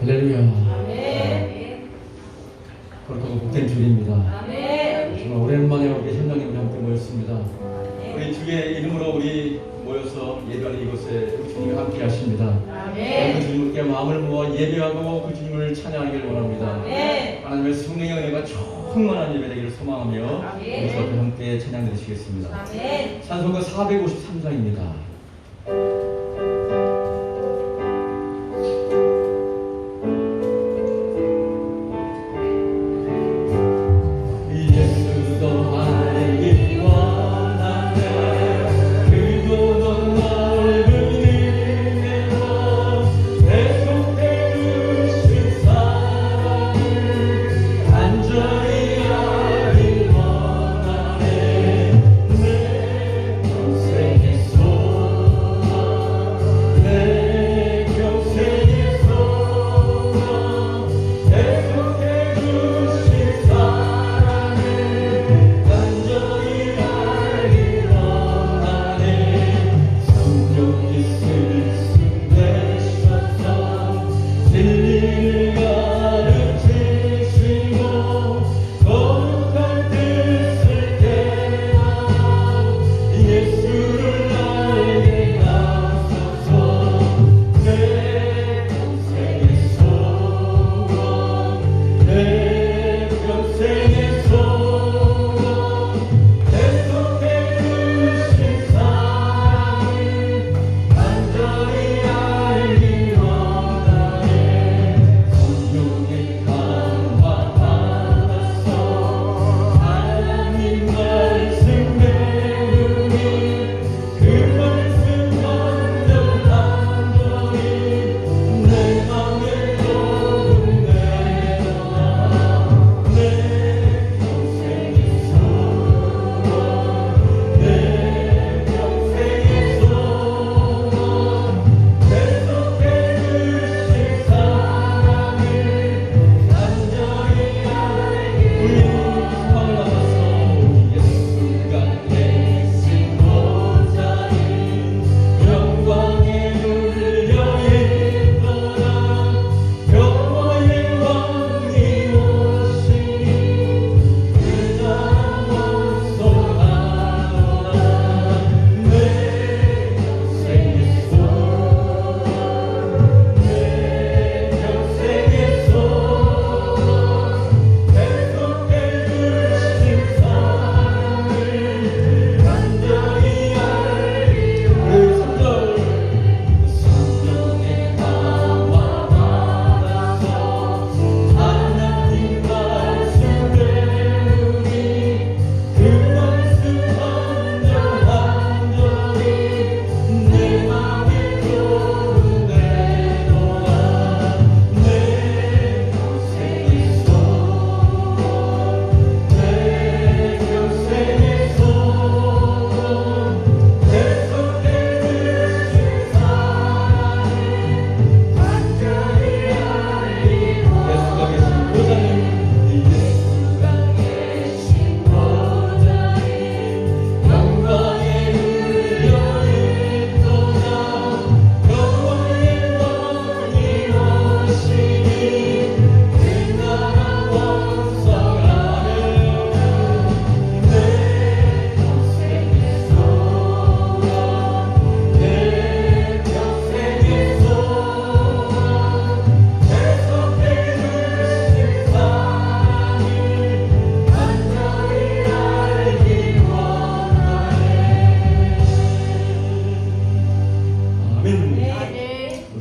할렐루야. 아멘. 그렇다고 복된 주일입니다. 아멘. 정말 오랜만에 우리 현장님과 함께 모였습니다. 아멘. 우리 주의 이름으로 우리 모여서 예배하는 이곳에 우리 주님과 함께 하십니다. 그 아멘. 주님께 마음을 모아 예배하고 그 주님을 찬양하기를 원합니다. 아멘. 하나님의 성령의 은혜가 충만한 예배 되기를 소망하며 아멘. 우리 주 앞에 함께 찬양 드리시겠습니다. 아멘. 찬송가 453장입니다.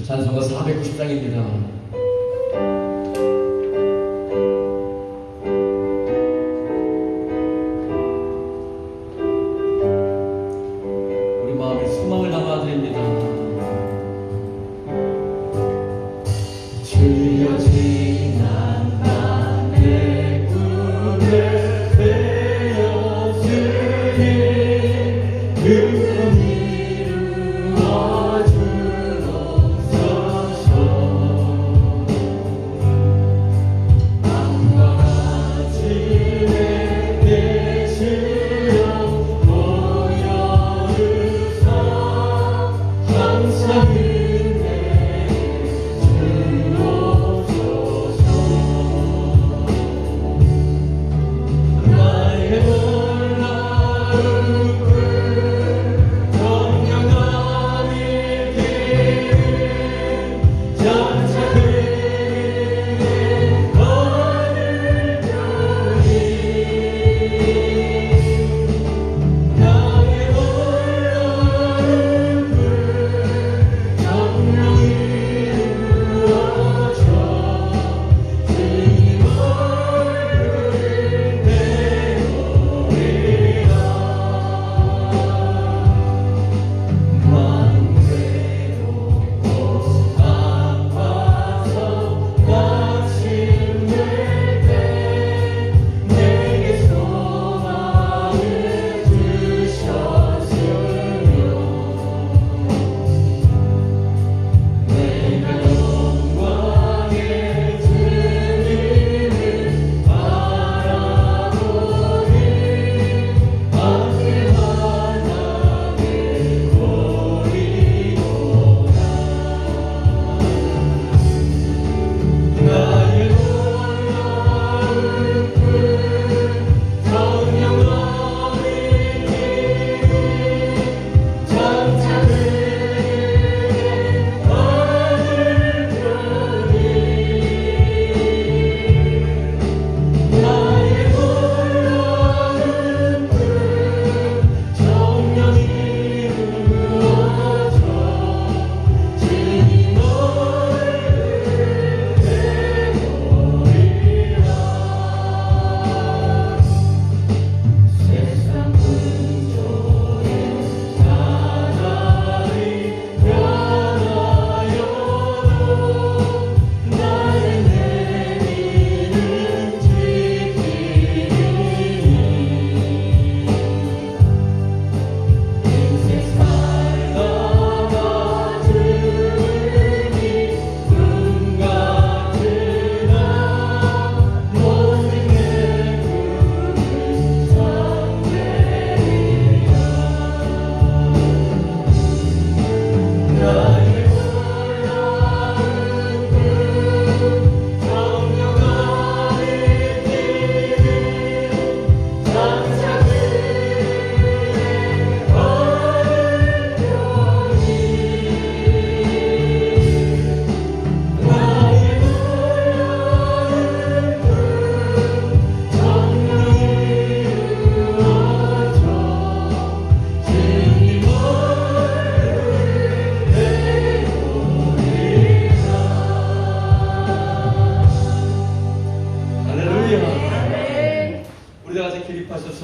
찬송가 490장입니다. 우리 마음에 소망을 담아드립니다. 주여 지난 밤의 꿈을 되었으니 그건 이루어 주옵소서.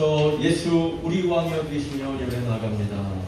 앞서 예수 우리 왕이여 계시며 예배 나갑니다.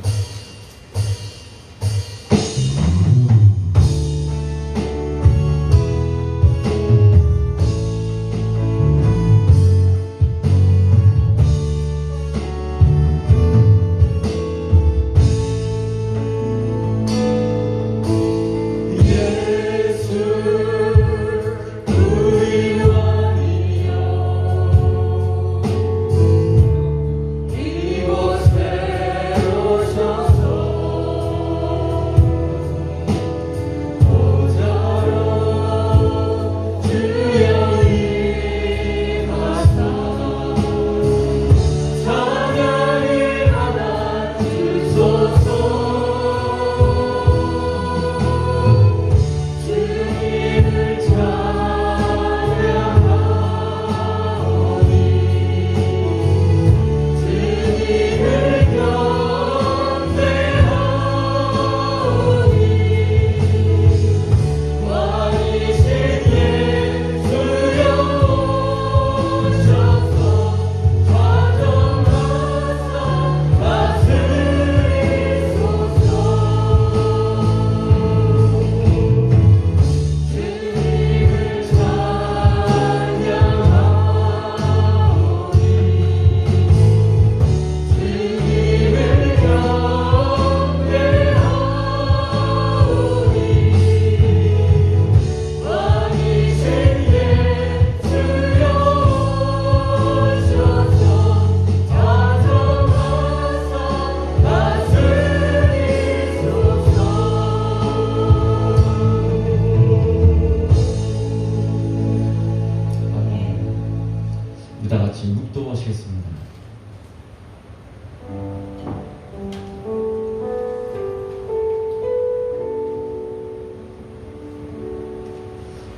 다 같이 묵도하시겠습니다.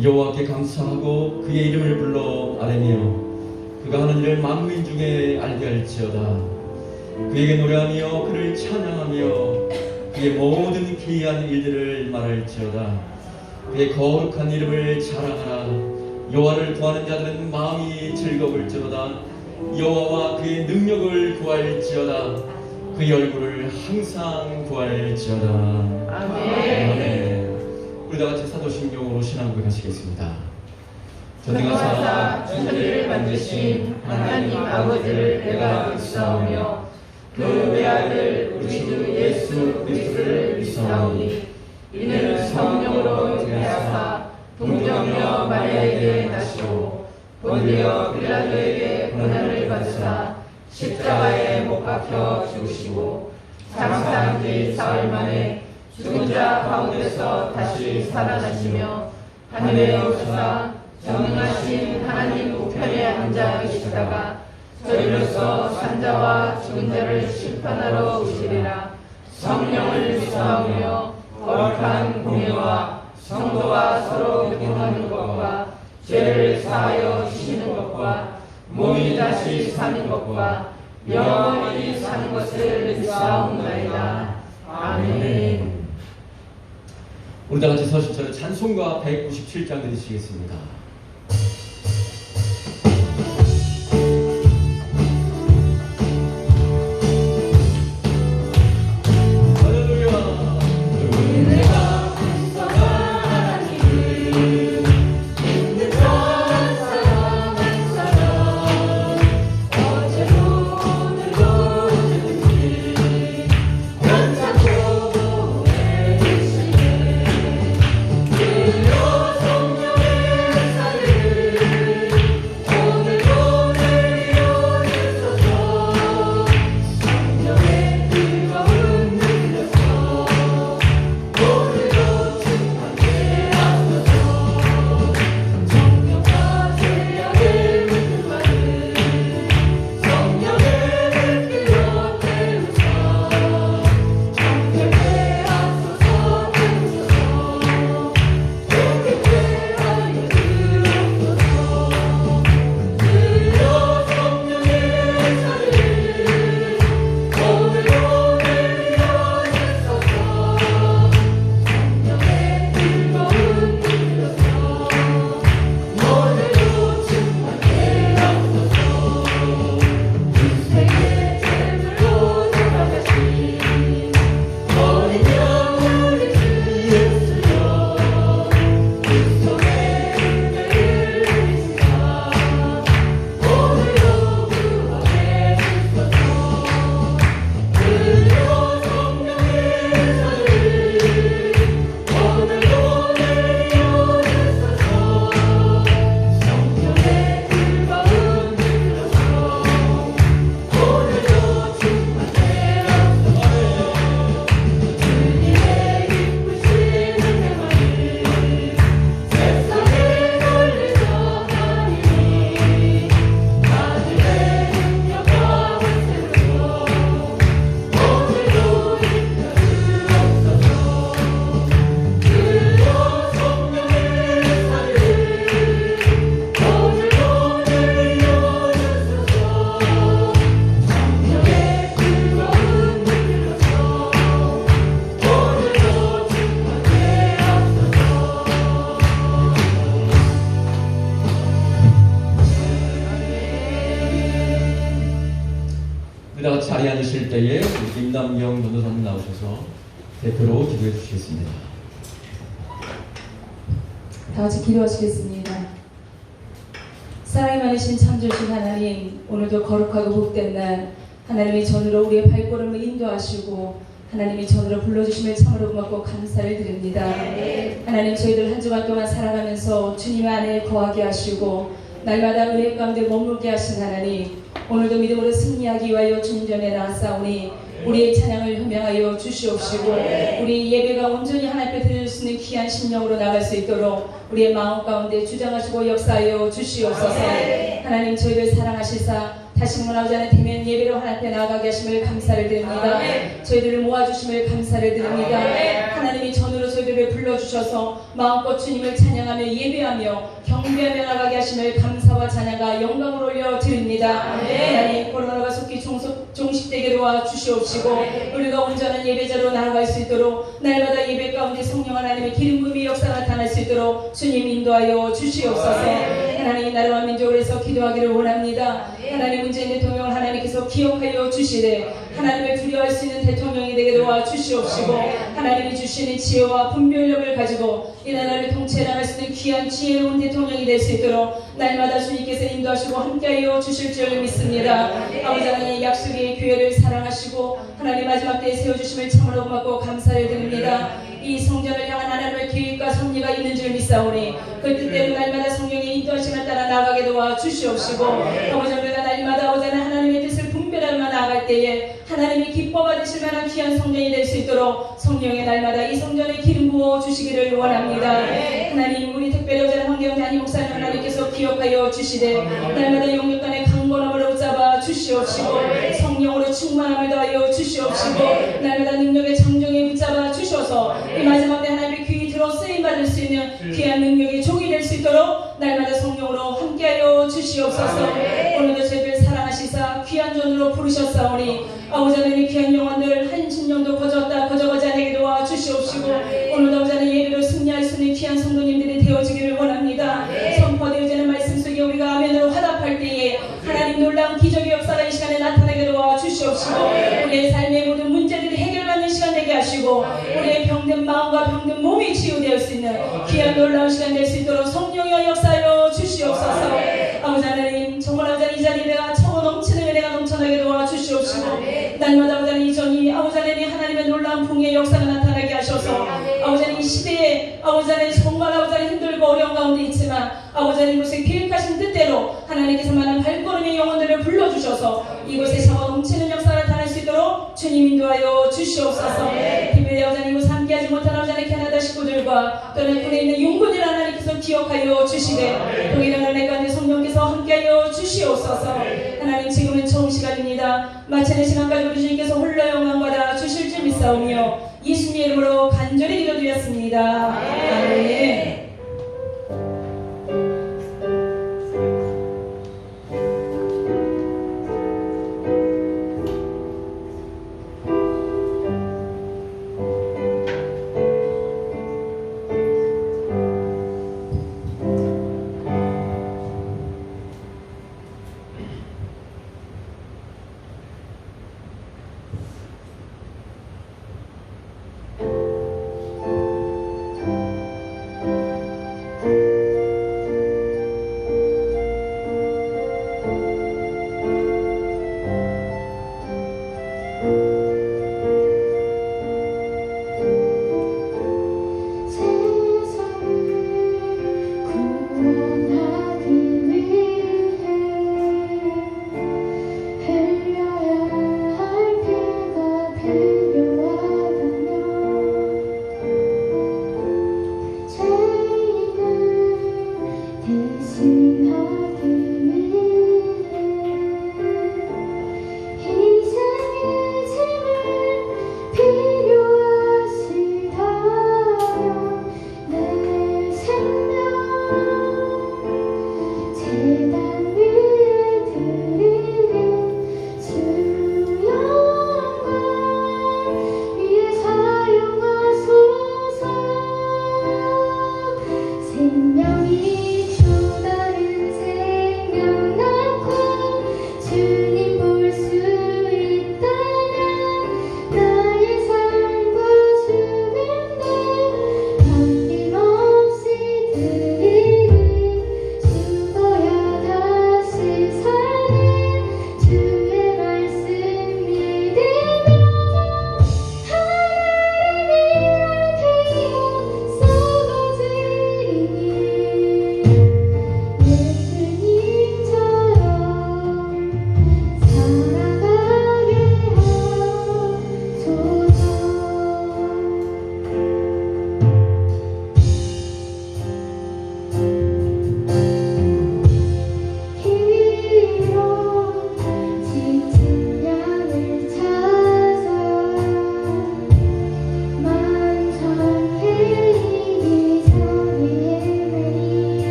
여호와께 감사하고 그의 이름을 불러 아뢰며 그가 하는 일을 만민 중에 알게 할지어다. 그에게 노래하며 그를 찬양하며 그의 모든 기이한 일들을 말할지어다. 그의 거룩한 이름을 자랑하라. 여호와를 구하는 자들은 마음이 즐거울지어다. 여호와와 그의 능력을 구할지어다. 그의 얼굴을 항상 구할지어다. 아멘. 우리 다 같이 사도신경으로 신앙 고백하시겠습니다. 전능하사 천지를 만드신 하나님 아버지를 내가 믿사오며 그 외아들 우리 주 예수 그리스도를 믿사오니 이는 성령으로 잉태하사 동정녀 마리아에게 나시고 본디오 빌라도에게 고난을 받으사 십자가에 못 박혀 죽으시고 장사한 지 사흘 만에 죽은 자 가운데서 다시 살아나시며 하늘에 오르사 전능하신 하나님 우편에 앉아 계시다가 저희로서 산자와 죽은 자를 심판하러 오시리라. 성령을 믿사오며 거룩한 공예와 성도가 서로 교통하는 것과 죄를 사하여 주시는 것과 몸이 다시 사는 것과 영원히 사는 것을 믿사옵나이다. 아멘. 우리 다 같이 서신처럼 찬송가 197장 드리시겠습니다. 성령의 자, 자리에 앉으실 때에 우리 김남경 전도사님 나오셔서 대표로 기도해 주시겠습니다. 다 같이 기도하시겠습니다. 사랑이 많으신 창조주신 하나님, 오늘도 거룩하고 복된 날 하나님이 전으로 우리의 발걸음을 인도하시고 하나님이 전으로 불러주심을 참으로 고맙고 감사를 드립니다. 하나님, 저희들 한 주간 동안 살아가면서 주님 안에 거하게 하시고 날마다 은혜 가운데 머물게 하신 하나님, 오늘도 믿음으로 승리하기 위하여 중전에 나아싸우니 우리의 찬양을 현명하여 주시옵시고 우리 예배가 온전히 하나님 앞에 드릴 수 있는 귀한 심령으로 나갈 수 있도록 우리의 마음 가운데 주장하시고 역사하여 주시옵소서. 하나님, 저희를 사랑하시사 다시 한번 아버지 하나님 대면 예배로 하나님 앞에 나아가게 하심을 감사를 드립니다. 저희들을 모아주심을 감사를 드립니다. 하나님이 전으로 저희들을 불러주셔서 마음껏 주님을 찬양하며 예배하며 경배하며 나가게 하심을 감사와 찬양과 영광을 올려드립니다. 하나님, 코로나가 속히 종식되게 도와주시옵시고 우리가 온전한 예배자로 나아갈 수 있도록 날마다 예배 가운데 성령 하나님의 기름 부음의 역사가 나타날 수 있도록 주님 인도하여 주시옵소서. 하나님, 나라와 민족을 위해서 기도하기를 원합니다. 하나님, 문재인 대통령을 하나님께서 기억하여 주시되 하나님을 두려워할 수 있는 대통령이 되게 도와주시옵시고 하나님이 주시는 지혜와 분별력을 가지고 이 나라를 통치해 나갈 수 있는 귀한 지혜로운 대통령이 될 수 있도록 날마다 주님께서 인도하시고 함께하여 주실 줄 믿습니다. 아버지 하나님, 약속의 교회를 사랑하시고 하나님 마지막 때에 세워주심을 참으로 고맙고 감사를 드립니다. 이 성전을 향한 하나님의 계획과 섭리가 있는 줄 믿사오니 그 뜻대로 날마다 성령의 인도하심을 따라 나아가게 도와주시옵시고 아버지, 우리가 날마다 아버지 하나님의 뜻을 분별하며 나아갈 때에 하나님이 기뻐 받으실 만한 귀한 성전이 될 수 있도록 성령의 날마다 이 성전에 기름 부어 주시기를 원합니다. 하나님, 우리 특별히 어제는 황교영 담임 목사님 하나님께서 기억하여 주시되 날마다 영육간의 강건함을 붙잡아 주시옵시고 성령으로 충만함을 더하여 주시옵시고 날마다 능력의 장정에 붙잡아 주셔서 이 마지막 때 하나님의 귀히 들어 쓰임받을 수 있는 귀한 능력의 종이 될 수 있도록 날마다 성령으로 함께하여 주시옵소서. 오늘도 저희들 사랑하시사 귀한 전으로 부르셨사오니 아버지 하나님의 귀한 영혼들 한 심령도 거저가지 않게 도와주시옵시고 오늘도 아버지 하나님 예배로 승리할 수 있는 귀한 성도님들이 되어지기를 원합니다. 선포되어지는 말씀 속에 우리가 아멘으로 화답할 때에 하나님 놀라운 기적의 역사가 이 시간에 나타나게 도와주시옵시고 우리의 삶의 모든 문제들이 해결받는 시간 되게 하시고 우리의 병든 마음과 병든 몸이 치유될 수 있는 귀한 놀라운 시간 될 수 있도록 성령의 역사하여 주시옵소서. 아버지 하나님, 정말 아버지 하나님 이 자리에 내가 차고 넘치는 은혜가 넘쳐나게 도와주시옵시고 날마다 아버지 하나님 이 전이 아버지 하나님 하나님의 놀라운 풍의 역사가 나타나게 하셔서 아버지 하나님 이 시대에 아버지 하나님 정말 아버지 하나님 힘들고 어려운 가운데 있지만 아버지 하나님 이곳에 계획하신 뜻대로 하나님께서 많은 발걸음의 영혼들을 불러주셔서 이곳에 차고 넘치는 역사가 나타날 수 있도록 주님 인도하여 주시옵소서. 특별히 아버지 하나님 이곳 함께하지 못한 아버지 하나님 캐나다 식구들과 또는 군에 있는 용군들 하나님께서 기억하여 주시되 동일한 은혜 가운데 성령께서 함께하여 주시옵소서. 하나님, 지금은 처음 시간입니다. 마치는 시간까지 우리 주님께서 홀로 영광 받아 주실 줄 믿사오며 예수님의 이름으로 간절히 기도드렸습니다. 아멘. 주님 볼 수 있도록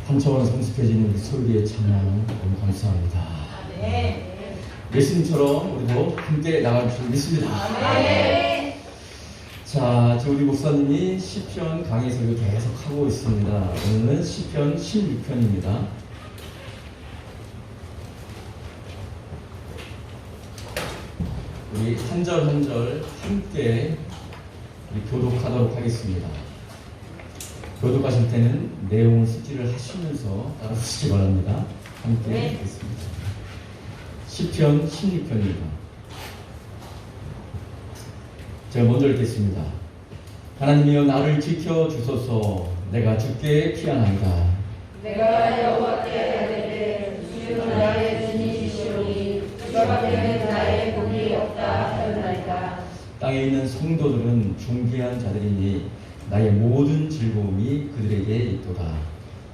한 차원 성숙해지는 우리 설교의 찬양 너무 감사합니다. 예수님처럼 우리도 함께 나갈 줄 믿습니다. 자, 우리 목사님이 시편 강의 설교 계속 하고 있습니다. 오늘은 시편 16편입니다. 우리 한 절 한 절 함께 우리 교독하도록 하겠습니다. 교독하실 때는 내용을 숙지를 하시면서 따라오시기 바랍니다. 함께 읽겠습니다. 시편 16편입니다. 제가 먼저 읽겠습니다. 하나님이여 나를 지켜주소서. 내가 주께 피하나이다. 내가 여호와께 아뢰되 주는 나의 주님이시오니 주 앞에는 나의 복이 없다 하였나이다. 땅에 있는 성도들은 존귀한 자들이니 나의 모든 즐거움이 그들에게 있도다.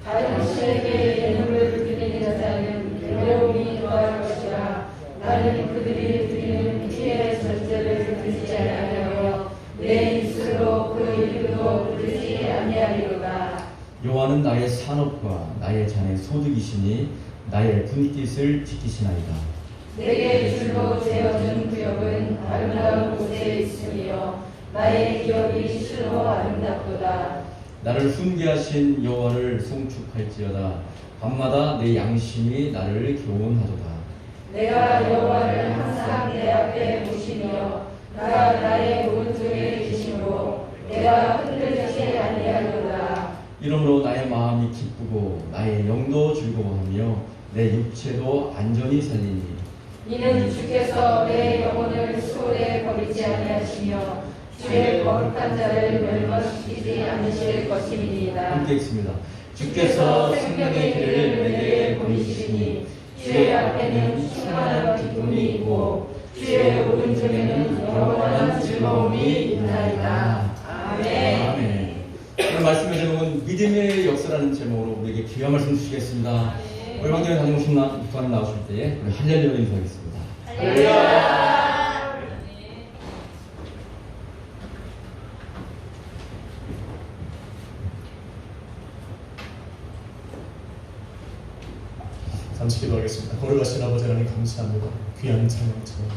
당신에게 예물을 드리는 자는 괴로움이 더할 것이라. 나는 그들이 드리는 피의 전제를 듣지 아니하여 내 입술로 그 이름도 부르지 아니하리로다. 여호와는 나의 산업과 나의 잔의 소득이시니 나의 분깃을 지키시나이다. 내게 줄로 재어준 구역은 아름다운 곳에 있으며 나의 기업이 실로 아름답도다. 나를 훈계하신 여호와를 송축할지어다. 밤마다 내 양심이 나를 교훈하도다. 내가 여호와를 항상 내 앞에 모시며 나가 나의 오른쪽에 계시므로 내가 흔들리지 아니하리로다. 이러므로 나의 마음이 기쁘고 나의 영도 즐거워하며 내 육체도 안전히 살리니 이는 주께서 내 영혼을 수월에 버리지 아니하시며 주의 거룩한 자를 멸망시키지 않으실 것임이니이다. 함께 읽습니다. 주께서 생명의 길을 내게 보이시니 주의 앞에는 충만한 기쁨이 있고 주의 오른쪽에는 영원한 즐거움이 있나이다. 아멘. 아멘. 오늘 말씀의 제목은 믿음의 역사라는 제목으로 우리에게 귀한 말씀 주시겠습니다. 우리 황교회 다녀오신 부활 나오실 때에 우리 할렐루야 인사하겠습니다. 할렐루야. 3시 기도하겠습니다. 거룩하신 아버지 하나님 감사합니다. 귀한 찬양처럼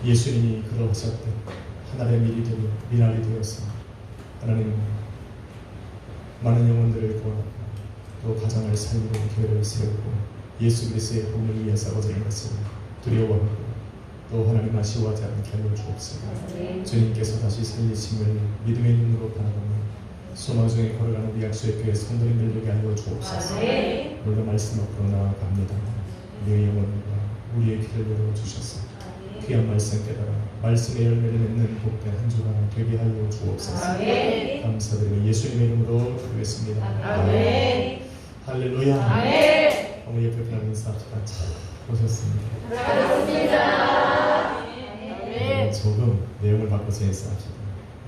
예수님이 그러하셨듯 하나님의 밀이 되며 미랄이 되어서 하나님 많은 영혼들을 구하고 또 가정을 살리고 교회를 세우고 예수 그리스도의 복음을 위해 싸워지는 것을 두려워하고 또 하나님 아쉬워하지 않게 하여 주옵소서. 주님께서 다시 살리심을 믿음의 눈으로 바라보며 소망 중에 걸어가는 우리 약수의 교회 성도님들 되게 하여 주옵소서. 오늘도 말씀 앞으로 나아갑니다. 우리의 영혼과 우리의 귀를 열어주셔서 귀한 말씀 깨달아 말씀의 열매를 맺는 복된 한 주가 되게 하여 주옵소서. 감사드리며 예수님의 이름으로 기도했습니다. 아멘. 할렐루야. 아멘. 어머니 옆에 그냥 인사합시다. 잘 오셨습니다. 반갑습니다. 조금 내용을 바꿔서 인사합시다.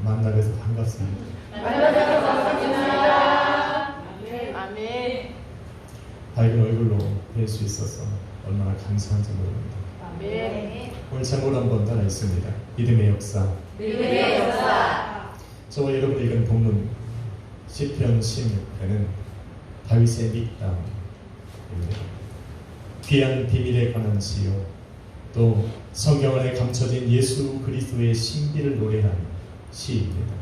만나게 해서 반갑습니다. 만나서 반갑습니다. 아멘. 밝은 얼굴로 뵐 수 있어서 얼마나 감사한지 모릅니다. 아멘. 오늘 제목을 한번 따라 있습니다. 믿음의 역사. 믿음의 역사. 저와 여러분이 읽은 본문 시편 16편은 다윗의 믹담입니다. 귀한 비밀에 관한 시요 또 성경 안에 감춰진 예수 그리스도의 신비를 노래한 시입니다.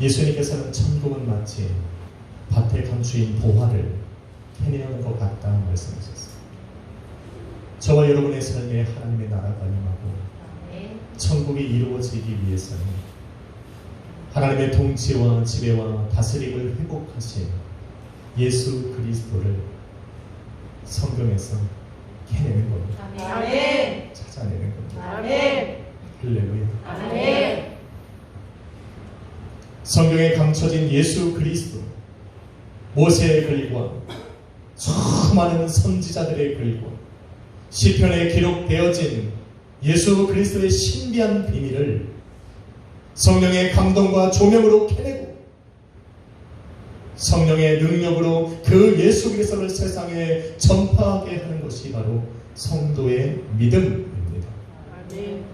예수님께서는 천국은 마치 밭에 감추인 보화를 캐내는 것 같다 말씀하셨습니다. 저와 여러분의 삶에 하나님의 나라가 임하고 천국이 이루어지기 위해서는 하나님의 통치와 지배와 다스림을 회복하신 예수 그리스도를 성경에서 캐내는 겁니다. 아멘. 찾아내는 겁니다. 아멘. 할렐루야. 아멘. 성경에 감춰진 예수 그리스도, 모세의 글과 수많은 선지자들의 글과 시편에 기록되어진 예수 그리스도의 신비한 비밀을 성령의 감동과 조명으로 캐내고 성령의 능력으로 그 예수 그리스도를 세상에 전파하게 하는 것이 바로 성도의 믿음입니다. 아멘.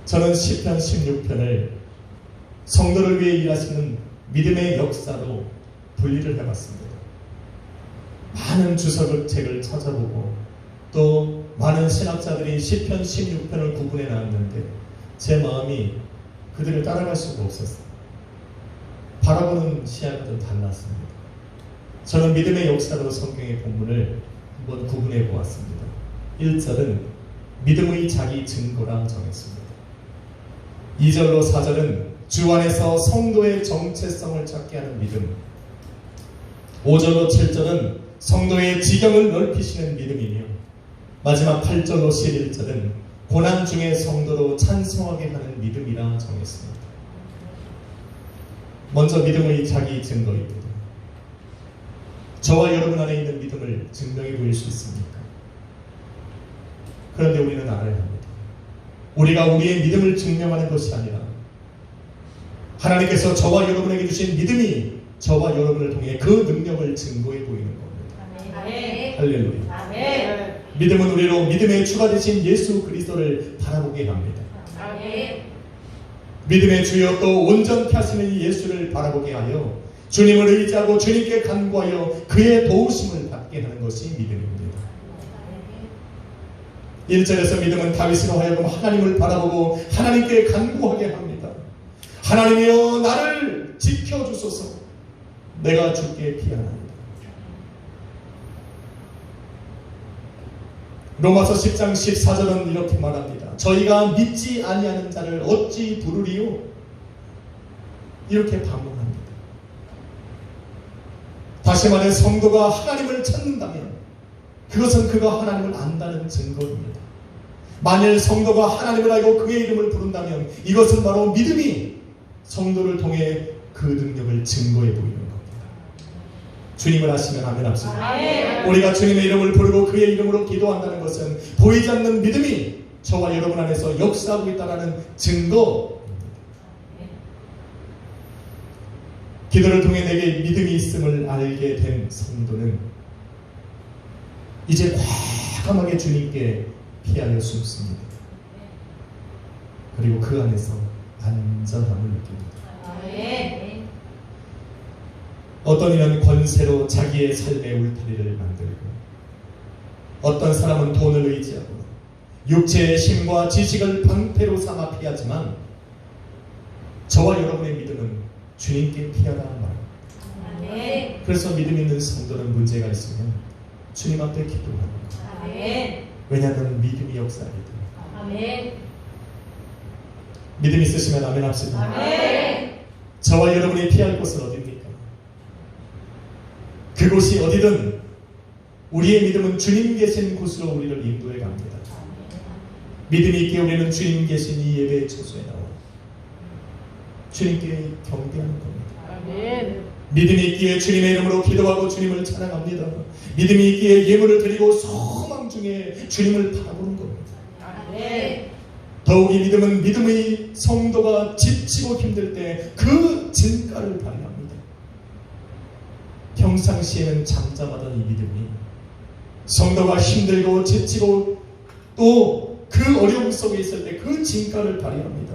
저는 시편 16편을 성도를 위해 일하시는 믿음의 역사로 분리를 해봤습니다. 많은 주석책을 찾아보고 또 많은 신학자들이 시편 16편을 구분해 놨는데 제 마음이 그들을 따라갈 수가 없었어요. 바라보는 시야가 좀 달랐습니다. 저는 믿음의 역사로 성경의 본문을 한번 구분해 보았습니다. 1절은 믿음의 자기 증거라 정했습니다. 2절로 4절은 주 안에서 성도의 정체성을 찾게 하는 믿음, 5절로 7절은 성도의 지경을 넓히시는 믿음이며 마지막 8절로 11절은 고난 중에 성도로 찬송하게 하는 믿음이라 정했습니다. 먼저 믿음의 자기 증거입니다. 저와 여러분 안에 있는 믿음을 증명해 보일 수 있습니까? 그런데 우리는 알아야 합니다. 우리가 우리의 믿음을 증명하는 것이 아니라 하나님께서 저와 여러분에게 주신 믿음이 저와 여러분을 통해 그 능력을 증거해 보이는 겁니다. 아멘. 할렐루야. 아멘. 믿음은 우리로 믿음의 주가 되신 예수 그리스도를 바라보게 합니다. 아멘. 믿음의 주여 또 온전케 하시는 이 예수를 바라보게 하여 주님을 의지하고 주님께 간구하여 그의 도우심을 받게 하는 것이 믿음입니다. 1절에서 믿음은 다윗으로 하여금 하나님을 바라보고 하나님께 간구하게 합니다. 하나님이여 나를 지켜주소서. 내가 주께 피하나이다. 로마서 10장 14절은 이렇게 말합니다. 저희가 믿지 아니하는 자를 어찌 부르리요? 이렇게 반문합니다. 다시 말해 성도가 하나님을 찾는다면 그것은 그가 하나님을 안다는 증거입니다. 만일 성도가 하나님을 알고 그의 이름을 부른다면 이것은 바로 믿음이 성도를 통해 그 능력을 증거해 보이는 겁니다. 주님을 아시면 아멘 합시다. 아멘. 우리가 주님의 이름을 부르고 그의 이름으로 기도한다는 것은 보이지 않는 믿음이 저와 여러분 안에서 역사하고 있다는 증거입니다. 기도를 통해 내게 믿음이 있음을 알게 된 성도는 이제 과감하게 주님께 피하여 숨습니다. 그리고 그 안에서 안전함을 느낍니다. 아멘. 어떤 이는 권세로 자기의 삶의 울타리를 만들고 어떤 사람은 돈을 의지하고 육체의 힘과 지식을 방패로 삼아 피하지만 저와 여러분의 믿음은 주님께 피하라 말입니다. 아멘. 그래서 믿음 있는 성도는 문제가 있으면 주님 앞에 기도합니다. 아멘. 왜냐하면 믿음이 역사입니다. 아멘. 믿음 있으시면 아멘 합시다. 아멘. 저와 여러분이 피할 곳은 어디입니까? 그곳이 어디든 우리의 믿음은 주님 계신 곳으로 우리를 인도해 갑니다. 믿음이 있게 우리는 주님 계신 이 예배의 처소에 나와 주님께 경배하는 겁니다. 아멘. 믿음이 있기에 주님의 이름으로 기도하고 주님을 찬양합니다. 믿음이 있기에 예물을 드리고 소망 중에 주님을 바라보는 겁니다. 아멘. 더욱이 믿음은 믿음의 성도가 지치고 힘들 때 그 진가를 발휘합니다. 평상시에는 잠잠하던 이 믿음이 성도가 힘들고 지치고 또 그 어려움 속에 있을 때 그 진가를 발휘합니다.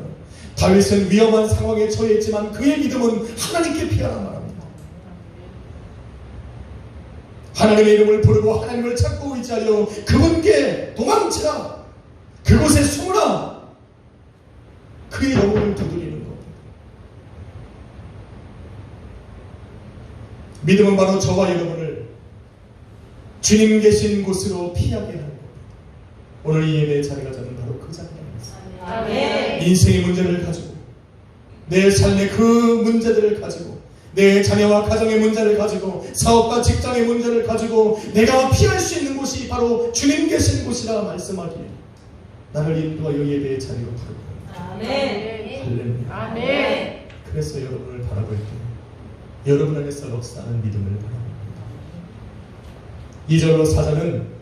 다윗은 위험한 상황에 처했지만 그의 믿음은 하나님께 피하라 말합니다. 하나님의 이름을 부르고 하나님을 찾고 의지하여 그분께 도망치라. 그곳에 숨으라. 그의 영혼을 두드리는 겁니다. 믿음은 바로 저와 여러분을 주님 계신 곳으로 피하게 하는 겁니다. 오늘 이 예배의 자리가 저는 바로 그 자리입니다. 아멘. 인생의 문제를 가지고 내 삶의 그 문제들을 가지고 내 자녀와 가정의 문제를 가지고 사업과 직장의 문제를 가지고 내가 피할 수 있는 곳이 바로 주님 계신 곳이라 말씀하기에 나를 인도하여 예배의 자리로 부르고 아멘. 할렐루야. 아멘. 그래서 여러분을 바라볼 때 여러분 안에서 역사하는 믿음을 바라봅니다. 2절로 4절은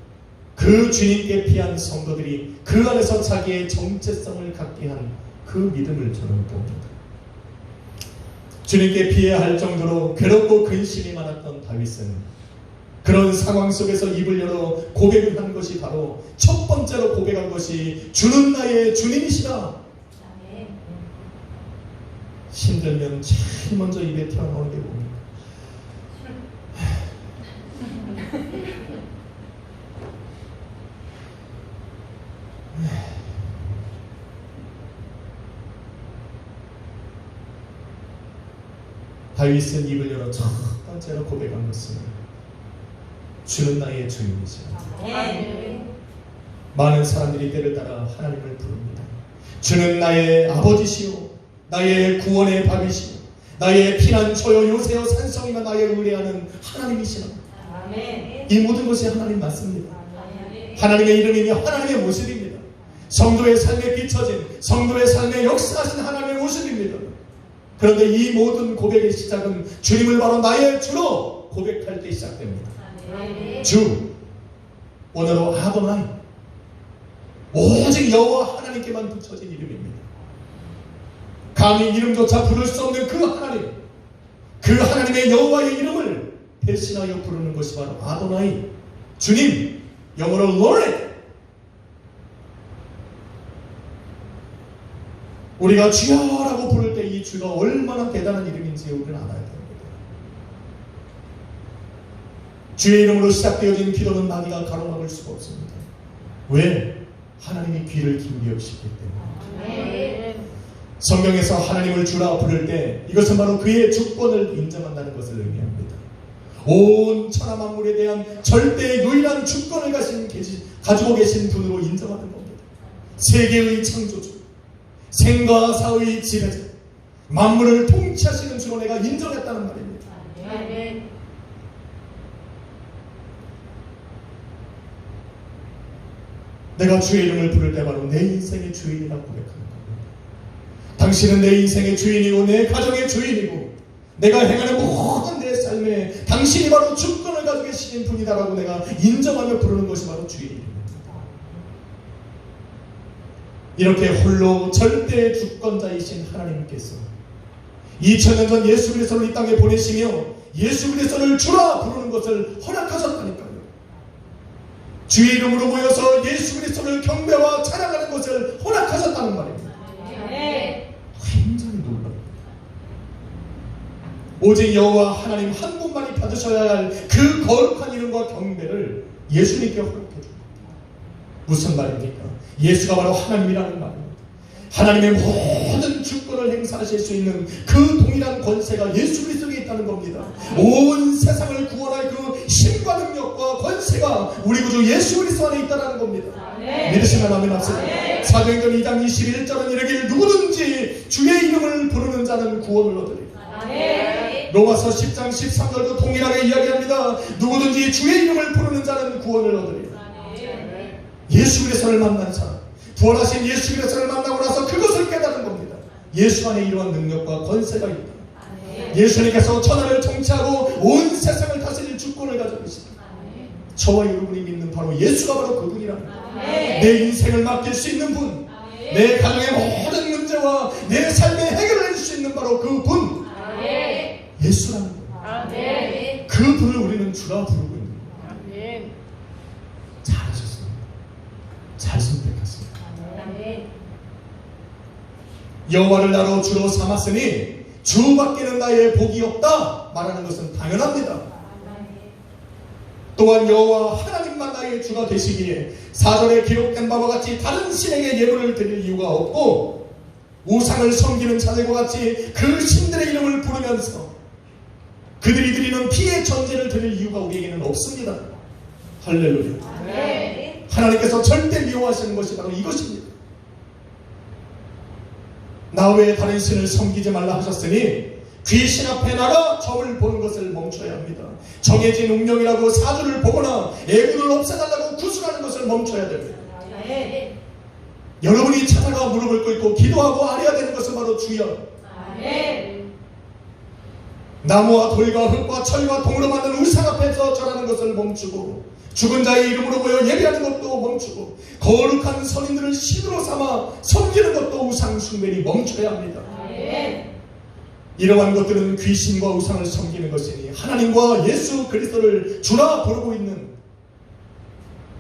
그 주님께 피한 성도들이 그 안에서 자기의 정체성을 갖게 한 그 믿음을 저는 봅니다. 주님께 피해야 할 정도로 괴롭고 근심이 많았던 다윗은 그런 상황 속에서 입을 열어 고백을 한 것이 바로 첫 번째로 고백한 것이 주는 나의 주님이시라. 힘들면 제일 먼저 입에 튀어나오는 게 뭡니까? 다윗은 입을 열어 첫 번째로 고백한 것은 주는 나의 주인이시라. 많은 사람들이 때를 따라 하나님을 부릅니다. 주는 나의 아버지시오, 나의 구원의 밥이시오, 나의 피난처요 요새요 산성이며 나의 의뢰하는 하나님이시라. 이 모든 것이 하나님 맞습니다. 하나님의 이름이며 하나님의 모습입니다. 성도의 삶에 비춰진, 성도의 삶에 역사하신 하나님의 모습입니다. 그런데 이 모든 고백의 시작은 주님을 바로 나의 주로 고백할 때 시작됩니다. 주, 원어로 아도나이, 오직 여호와 하나님께만 붙여진 이름입니다. 감히 이름조차 부를 수 없는 그 하나님, 그 하나님의 여호와의 이름을 대신하여 부르는 것이 바로 아도나이, 주님, 영어로 Lord. 우리가 주여라고 부를 때 이 주가 얼마나 대단한 이름인지 우리는 알아야 됩니다. 주의 이름으로 시작되어진 기도는 마귀가 가로막을 수가 없습니다. 왜? 하나님이 귀를 기울여 주시기 때문에. 성경에서 하나님을 주라 부를 때 이것은 바로 그의 주권을 인정한다는 것을 의미합니다. 온 천하 만물에 대한 절대의 유일한 주권을 가지고 계신 분으로 인정하는 겁니다. 세계의 창조주, 생과 사의 지배자, 만물을 통치하시는 주로 내가 인정했다는 말입니다. 내가 주의 이름을 부를 때 바로 내 인생의 주인이라고 고백하는 겁니다. 당신은 내 인생의 주인이고 내 가정의 주인이고 내가 행하는 모든 내 삶에 당신이 바로 주권을 가지고 계신 분이다라고 내가 인정하며 부르는 것이 바로 주의 이름입니다. 이렇게 홀로 절대 주권자이신 하나님께서 2000년 전 예수 그리스도를 이 땅에 보내시며 예수 그리스도를 주라 부르는 것을 허락하셨다니까요. 주의 이름으로 모여서 예수 그리스도를 경배와 찬양하는 것을 허락하셨다는 말입니다. 굉장히 놀랍니다. 오직 여호와 하나님 한 분만이 받으셔야 할 그 거룩한 이름과 경배를 예수님께 허락해 줍니다. 무슨 말입니까? 예수가 바로 하나님이라는 말입니다. 하나님의 모든 주권을 행사하실 수 있는 그 동일한 권세가 예수 그리스도에 있다는 겁니다. 온 세상을 구원할 그 힘과 능력과 권세가 우리 구주 예수 그리스도 안에 있다는 겁니다. 믿으시면 아멘 합시다. 사도행전 2장 21절은 이르길 누구든지 주의 이름을 부르는 자는 구원을 얻으리라. 로마서 10장 13절도 동일하게 이야기합니다. 누구든지 주의 이름을 부르는 자는 구원을 얻으리라. 예수 그리스도를 만난 사람, 부활하신 예수 그리스도를 만나고 나서 그것을 깨닫는 겁니다. 예수 안에 이러한 능력과 권세가 있다. 예수님께서 천하를 통치하고 온 세상을 다스릴 주권을 가지고 계십니다. 저와 여러분이 믿는 바로 예수가 바로 그분이랍니다. 내 인생을 맡길 수 있는 분, 내 가정의 모든 문제와 내 삶의 해결을 해줄 수 있는 바로 그 분, 예수라는 거예요. 그 분을 우리는 주라 부르고 있는 거예요. 잘하셨습니다. 잘 선택하십니다. 여호와를 나로 주로 삼았으니 주밖에는 나의 복이 없다 말하는 것은 당연합니다. 또한 여호와 하나님만 나의 주가 되시기에 4절에 기록된 바와 같이 다른 신에게 예물을 드릴 이유가 없고 우상을 섬기는 자들과 같이 그 신들의 이름을 부르면서 그들이 드리는 피의 전제를 드릴 이유가 우리에게는 없습니다. 할렐루야. 하나님께서 절대 미워하시는 것이 바로 이것입니다. 나 외에 다른 신을 섬기지 말라 하셨으니 귀신 앞에 나가 점을 보는 것을 멈춰야 합니다. 정해진 운명이라고 사주를 보거나 애구를 없애달라고 구술하는 것을 멈춰야 됩니다. 여러분이 찾아가 무릎을 꿇고 기도하고 아뢰야 되는 것은 바로 주여. 나무와 돌과 흙과 철과 동으로 만든 우상 앞에서 절하는 것을 멈추고 죽은 자의 이름으로 모여 예배하는 것도 멈추고 거룩한 선인들을 신으로 삼아 섬기는 것도 우상 숭배니 멈춰야 합니다. 이러한 것들은 귀신과 우상을 섬기는 것이니 하나님과 예수 그리스도를 주라 부르고 있는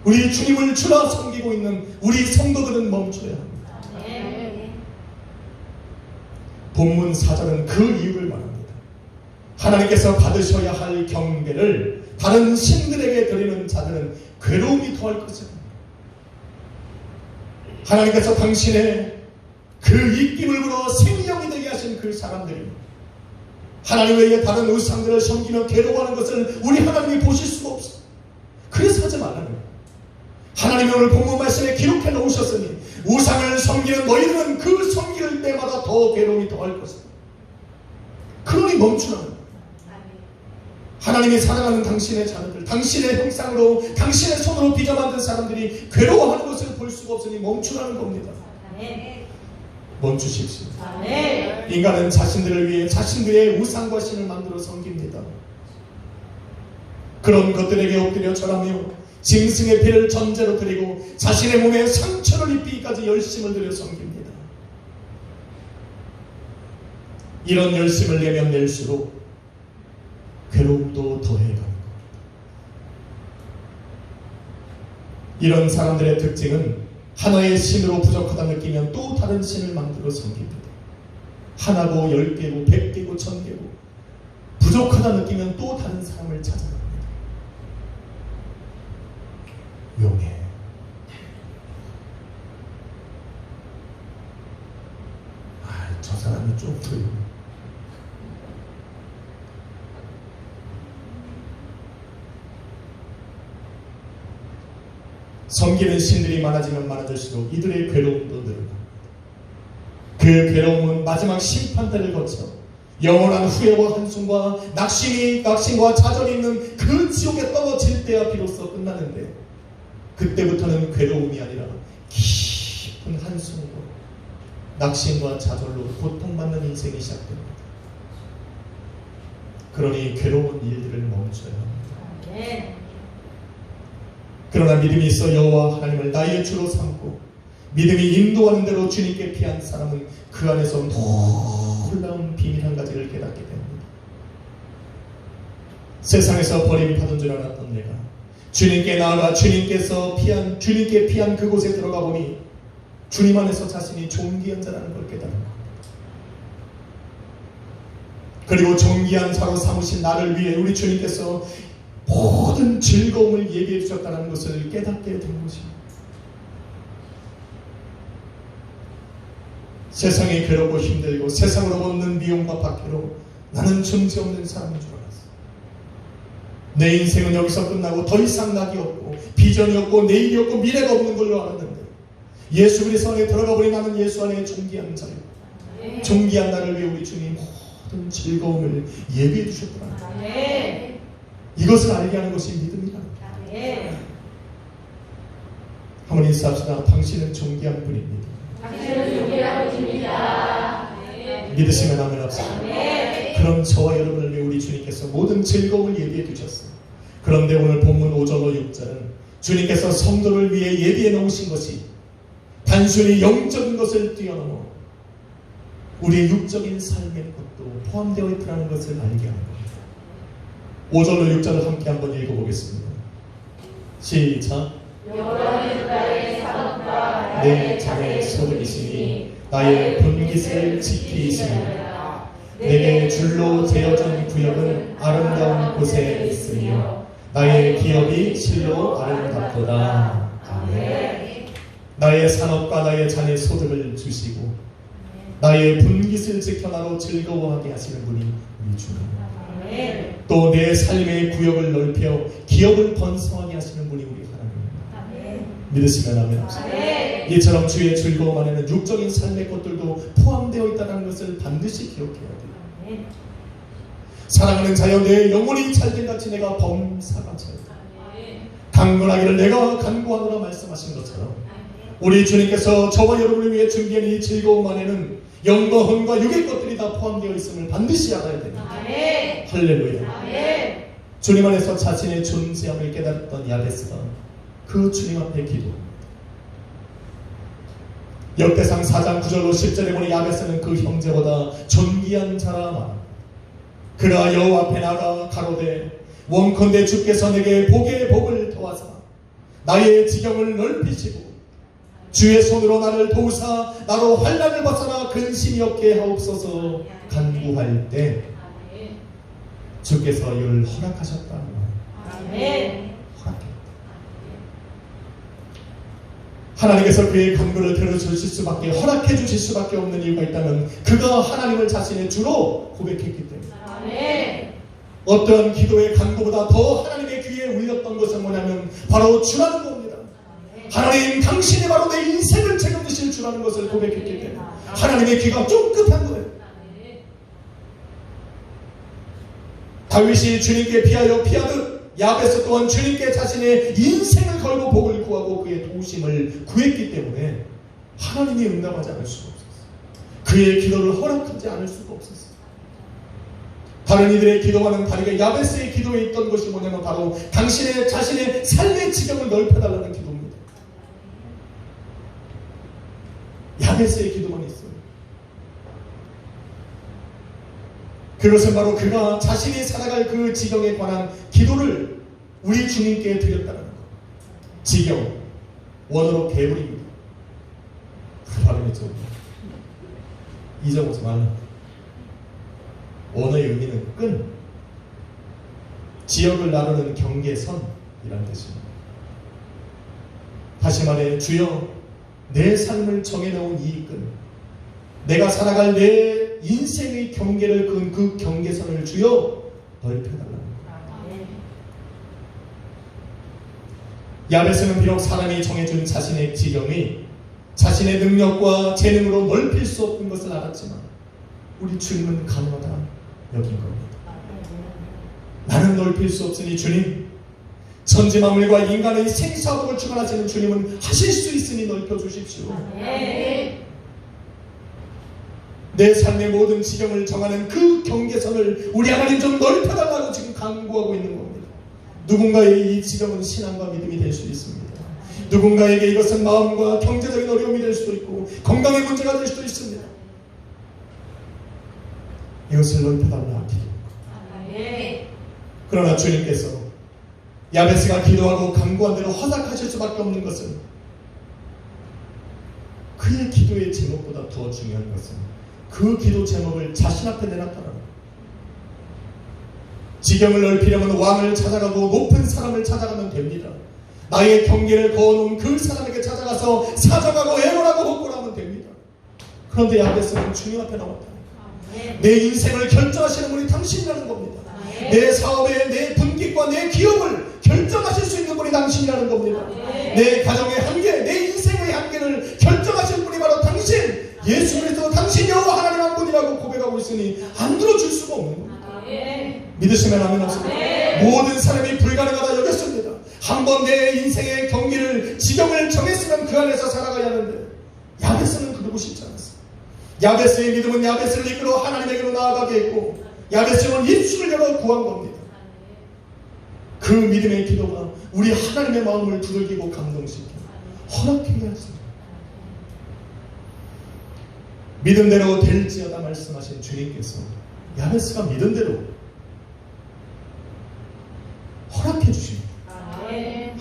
우리 주님을 주라 섬기고 있는 우리 성도들은 멈춰야 합니다. 본문 4절은 그 이유를 말합니다. 하나님께서 받으셔야 할 경배를 다른 신들에게 드리는 자들은 괴로움이 더할 것이다. 하나님께서 당신의 그 입김을 불어 생명이 되게 하신 그 사람들이 하나님 외에 다른 우상들을 섬기며 괴로워하는 것을 우리 하나님이 보실 수가 없어. 그래서 하지 말라는 거예요. 하나님이 오늘 본문 말씀에 기록해 놓으셨으니 우상을 섬기는 너희들은 그 섬기는 때마다 더 괴로움이 더할 것이다. 그러니 멈추라는 거예요. 하나님이 사랑하는 당신의 자녀들, 당신의 형상으로 당신의 손으로 빚어 만든 사람들이 괴로워하는 것을 볼 수가 없으니 멈추라는 겁니다. 멈추십시오. 인간은 자신들을 위해 자신들의 우상과 신을 만들어 섬깁니다. 그런 것들에게 엎드려 절하며 짐승의 피를 전제로 드리고 자신의 몸에 상처를 입히기까지 열심을 들여 섬깁니다. 이런 열심을 내면 낼수록 괴로움도 더해가는 겁니다. 이런 사람들의 특징은 하나의 신으로 부족하다 느끼면 또 다른 신을 만들어 섬깁니다. 하나고 10개고 100개고 1000개고 부족하다 느끼면 또 다른 사람을 찾아갑니다. 용해. 저 사람이 좀 더 용해. 섬기는 신들이 많아지면 많아질수록 이들의 괴로움도 늘어납니다. 그 괴로움은 마지막 심판대를 거쳐 영원한 후회와 한숨과 낙심과 좌절이 있는 그 지옥에 떨어질 때야 비로소 끝나는데 그때부터는 괴로움이 아니라 깊은 한숨으로 낙심과 좌절로 고통받는 인생이 시작됩니다. 그러니 괴로운 일들을 멈춰야 합니다. 그러나 믿음이 있어 여호와 하나님을 나의 주로 삼고 믿음이 인도하는 대로 주님께 피한 사람은 그 안에서 놀라운 비밀 한 가지를 깨닫게 됩니다. 세상에서 버림받은 줄 알았던 내가 주님께 나아가 주님께 피한 그곳에 들어가 보니 주님 안에서 자신이 존귀한 자라는 걸 깨달은 겁니다. 그리고 존귀한 자로 삼으신 나를 위해 우리 주님께서 모든 즐거움을 예비해 주셨다는 것을 깨닫게 된 것입니다. 세상이 괴롭고 힘들고 세상으로 얻는 미움과 박해로 나는 존재 없는 사람인 줄 알았어. 내 인생은 여기서 끝나고 더 이상 낙이 없고 비전이 없고 내일이 없고 미래가 없는 걸로 알았는데 예수 그리스도 안에 들어가 보니 나는 예수 안에 존귀한 자요. 존귀한 나를 위해 우리 주님 모든 즐거움을 예비해 주셨더라. 이것을 알게 하는 것이 믿음이다. 한번 인사합시다. 당신은 존귀한 분입니다. 믿으시면 아멘 합시다. 그럼 저와 여러분을 위해 우리 주님께서 모든 즐거움을 예비해 두셨어요. 그런데 오늘 본문 5절로 6절은 주님께서 성도를 위해 예비해 놓으신 것이 단순히 영적인 것을 뛰어넘어 우리의 육적인 삶의 것도 포함되어 있다는 것을 알게 하는 겁니다. 5절로 6절을 함께 한번 읽어보겠습니다. 시작. 여호와는 나의 사업과 내 자네 소득이시니 나의 분깃을 지키시며 내게 줄로 재어진 구역은 아름다운 곳에 있으며 나의 기업이 실로 아름답도다. 아멘. 나의 산업과 나의 자네 소득을 주시고 나의 분깃을 지켜 나로 즐거워하게 하시는 분이 우리 주님. 또 내 삶의 구역을 넓혀 기업을 번성하게 하시는 분이 우리 하나님입니다. 믿으시면 아멘 합시다. 이처럼 주의 즐거움 안에는 육적인 삶의 것들도 포함되어 있다는 것을 반드시 기억해야 돼요. 사랑하는 자여 내 영혼이 찰진같이 내가 범사가 차였다. 강건하기를 내가 간구하노라 말씀하신 것처럼 우리 주님께서 저와 여러분을 위해 준비한 이 즐거움 안에는 영과 혼과 육의 것들이 다 포함되어 있음을 반드시 알아야 됩니다. 할렐루야. 주님 안에서 자신의 존재함을 깨달았던 야베스가 그 주님 앞에 기도합니다. 역대상 4장 9절로 10절에 보니 야베스는 그 형제보다 존귀한 자라 말합니다. 그가 여호와 앞에 나가 가로되 원컨대 주께서 내게 복의 복을 더하사 나의 지경을 넓히시고 주의 손으로 나를 도우사 나로 환난을 벗어나 근심이 없게 하옵소서 간구할 때 주께서 이를 허락하셨다는 거예요. 아멘. 허락해. 하나님께서 그의 간구를 들어주실 수밖에, 허락해 주실 수밖에 없는 이유가 있다면 그가 하나님을 자신의 주로 고백했기 때문에. 아멘. 어떠한 기도의 간구보다 더 하나님의 귀에 울렸던 것은 뭐냐면 바로 주라는 겁니다. 하나님, 당신이 바로 내 인생을 책임지실 주라는 것을 고백했기 때문에 하나님의 귀가 쫑긋한 거예요. 다윗이 주님께 피하듯 야베스 또한 주님께 자신의 인생을 걸고 복을 구하고 그의 도우심을 구했기 때문에 하나님이 응답하지 않을 수가 없었어요. 그의 기도를 허락하지 않을 수가 없었어요. 다른 이들의 기도와는 다르게 야베스의 기도에 있던 것이 뭐냐면 바로 당신의 자신의 삶의 지경을 넓혀달라는 기도입니다. 야베스의 기도만 있어요. 그것은 바로 그가 자신이 살아갈 그 지경에 관한 기도를 우리 주님께 드렸다는 것. 지경, 원어로 개불입니다. 그 발음이죠. 잊어보지 말라. 원어의 의미는 끈, 지역을 나누는 경계선이라는 뜻입니다. 다시 말해, 주여, 내 삶을 정해놓은 이 끈, 내가 살아갈 내 인생의 경계를 그은 그 경계선을 주여 넓혀달라는 거예요. 야베스는 비록 사람이 정해준 자신의 지경이 자신의 능력과 재능으로 넓힐 수 없는 것을 알았지만 우리 주님은 가능하다 여긴 겁니다. 나는 넓힐 수 없으니 주님, 천지만물과 인간의 생사복을 주관하시는 주님은 하실 수 있으니 넓혀주십시오. 내 삶의 모든 지경을 정하는 그 경계선을 우리 하나님 좀 넓혀달라고 지금 간구하고 있는 겁니다. 누군가의 이 지경은 신앙과 믿음이 될 수 있습니다. 누군가에게 이것은 마음과 경제적인 어려움이 될 수도 있고 건강의 문제가 될 수도 있습니다. 이것을 넓혀달라 기도합니다. 그러나 주님께서 야베스가 기도하고 간구한 대로 허락하실 수밖에 없는 것은 그의 기도의 제목보다 더 중요한 것은 그 기도 제목을 자신 앞에 내놨다는 거예요. 지경을 넓히려면 왕을 찾아가고 높은 사람을 찾아가면 됩니다. 나의 경계를 그어놓은 그 사람에게 찾아가서 사정하고 애원하고 호소하면 됩니다. 그런데 야베스는 주님 앞에 나왔다. 내 인생을 결정하시는 분이 당신이라는 겁니다. 내 사업의 내 분깃과 내 기업을 결정하실 수 있는 분이 당신이라는 겁니다. 내 가정의 한계, 내 인생의 한계를 결정하실 분이 바로 당신, 예수 그리스도 당신 여호와 하나님 한 분이라고 고백하고 있으니 안 들어줄 수가 없는 겁니다. 믿으시면 아멘 하십시오. 모든 사람이 불가능하다 여겼습니다. 한번 내 인생의 경기를 지경을 정했으면 그 안에서 살아가야 하는데 야베스는 그러고 싶지 않았어요. 야베스의 믿음은 야베스를 이끌어 하나님에게로 나아가게 했고 야베스는 입술을 열어 구한 겁니다. 그 믿음의 기도가 우리 하나님의 마음을 두들기고 감동시켜 허락해야 하십니다. 믿음대로 될지어다 말씀하신 주님께서 야베스가 믿음대로 허락해 주십니다.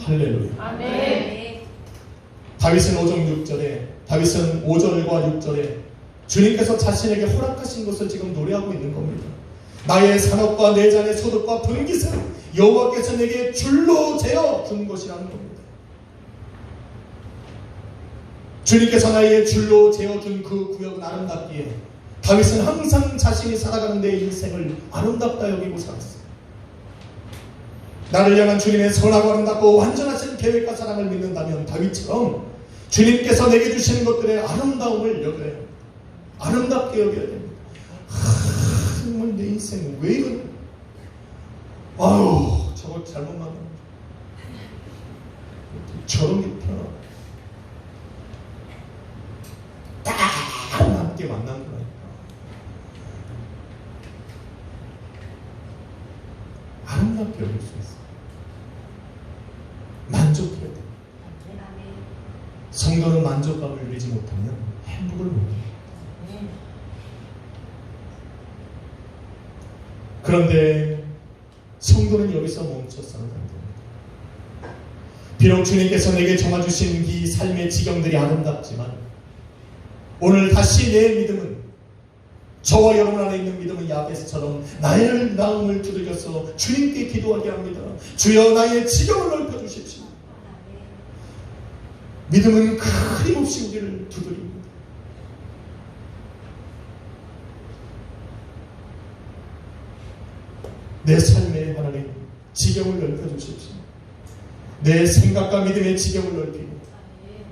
할렐루야. 아멘. 다윗은 5장 6절에 다윗은 5절과 6절에 주님께서 자신에게 허락하신 것을 지금 노래하고 있는 겁니다. 나의 산업과 내 잔의 소득과 분깃은 여호와께서 내게 줄로 재어 준 것이라는 겁니다. 주님께서 나의 줄로 재어준 그 구역은 아름답기에 다윗은 항상 자신이 살아가는 내 인생을 아름답다 여기고 살았어요. 나를 향한 주님의 선하고 아름답고 완전하신 계획과 사랑을 믿는다면 다윗처럼 주님께서 내게 주시는 것들의 아름다움을 여겨야 합니다. 아름답게 여겨야 됩니다. 정말 내 인생은 왜 이러냐. 아유 저걸 잘못 만났네. 저런 게 편하다. 딱 함께 만난 거라니까. 아름답게 여길 수 있어. 만족해야 돼. 성도는 만족감을 누리지 못하면 행복을 못 누려. 그런데 성도는 여기서 멈춰서는 안 됩니다. 비록 주님께서 내게 정해주신 이 삶의 지경들이 아름답지만 오늘 다시 내 믿음은, 저와 여러분 안에 있는 믿음은 야베스처럼 나의 마음을 두들겨서 주님께 기도하게 합니다. 주여 나의 지경을 넓혀주십시오. 믿음은 끊임없이 우리를 두드립니다. 내 삶의 하나님 지경을 넓혀주십시오. 내 생각과 믿음의 지경을 넓히고,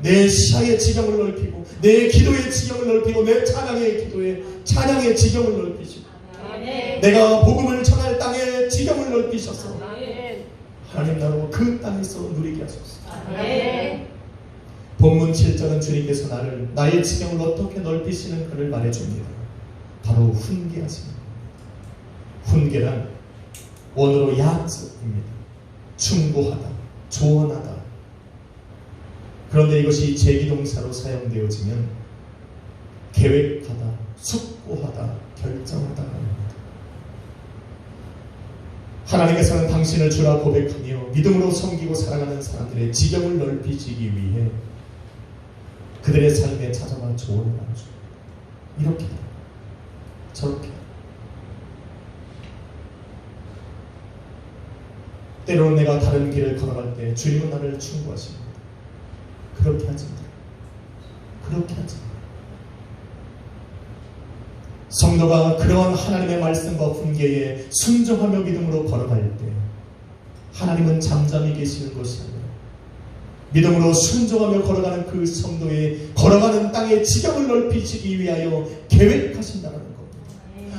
내 시야의 지경을 넓히고, 내 기도의 지경을 넓히고, 내 찬양의 지경을 넓히시고, 내가 복음을 전할 땅의 지경을 넓히셔서 하나님 나로 그 땅에서 누리게 하소서. 본문 7절은 주님께서 나의 지경을 어떻게 넓히시는 그를 말해줍니다. 바로 훈계하십니다. 훈계란 원어로 야츠입니다. 충고하다, 조언하다. 그런데 이것이 제기동사로 사용되어지면 계획하다, 숙고하다, 결정하다가 합니다. 하나님께서는 당신을 주라 고백하며 믿음으로 섬기고 살아가는 사람들의 지경을 넓히시기 위해 그들의 삶에 찾아와 조언을 나눠줍니다. 이렇게, 저렇게. 때로는 내가 다른 길을 걸어갈 때 주님은 나를 충고하십니다. 그렇게 하지 마. 그렇게 하지 마. 성도가 그러한 하나님의 말씀과 훈계에 순종하며 믿음으로 걸어갈 때 하나님은 잠잠히 계시는 것이 아니라 믿음으로 순종하며 걸어가는 그 성도의 걸어가는 땅의 지경을 넓히시기 위하여 계획하신다는 겁니다.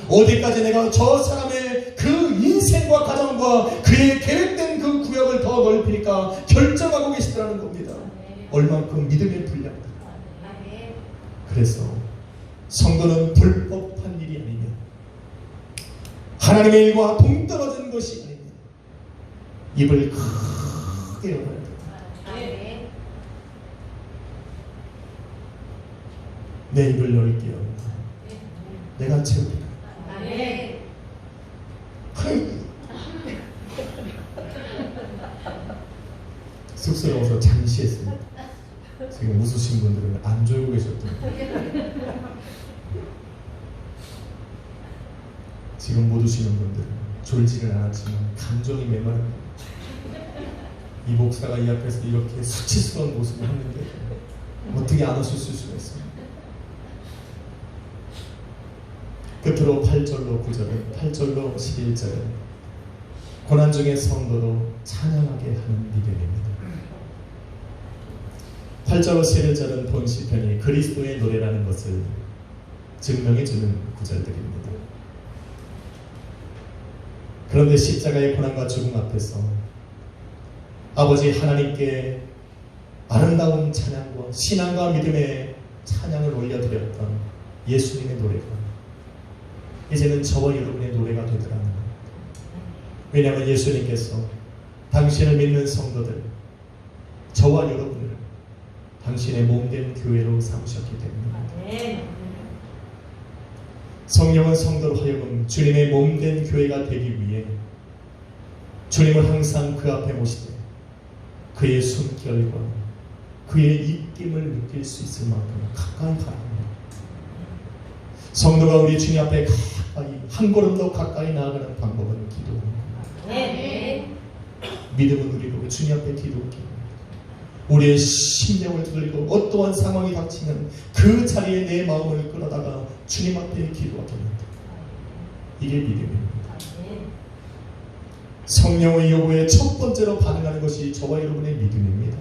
어디까지 내가 저 사람의 그 인생과 가정과 그의 계획된 그 구역을 더 넓힐까 결정하고 계시더라는 겁니다. 얼만큼 믿음의 분량다. 그래서 성도는 불법한 일이 아니며 하나님의 일과 동떨어진 것이 아니며 입을 크게 열어야 됩니다. 내 입을 넓게 열다. 내가 채우리라. 쑥스러워서 잠시 했습니다. 지금 웃으신 분들은 안 졸고 계셨던 지금 못 우시는 분들은 졸지는 않았지만 감정이 메마릅니다. 이 목사가 이 앞에서 이렇게 수치스러운 모습을 하는데 어떻게 안 웃을 수가 있습니까? 끝으로 8절로 9절은 8절로 11절은 고난 중의 성도로 찬양하게 하는 믿음입니다. 8절로 11절은 본 시편이 그리스도의 노래라는 것을 증명해주는 구절들입니다. 그런데 십자가의 고난과 죽음 앞에서 아버지 하나님께 아름다운 찬양과 신앙과 믿음의 찬양을 올려드렸던 예수님의 노래가 이제는 저와 여러분의 노래가 되더라는 겁니다. 왜냐하면 예수님께서 당신을 믿는 성도들, 저와 여러분을 당신의 몸된 교회로 삼으셨기 때문입니다. 성령은 성도로 하여금 주님의 몸된 교회가 되기 위해 주님을 항상 그 앞에 모시되 그의 숨결과 그의 입김을 느낄 수 있을 만큼 가까이 가야 합니다. 성도가 우리 주님 앞에 가까이 한 걸음 더 가까이 나아가는 방법은 기도입니다. 믿음은 우리로 주님 앞에 기도하기. 우리의 심령을 두들고 어떠한 상황이 닥치면 그 자리에 내 마음을 끌어다가 주님 앞에 기도하게 합니다. 이게 믿음입니다. 성령의 요구에 첫 번째로 반응하는 것이 저와 여러분의 믿음입니다.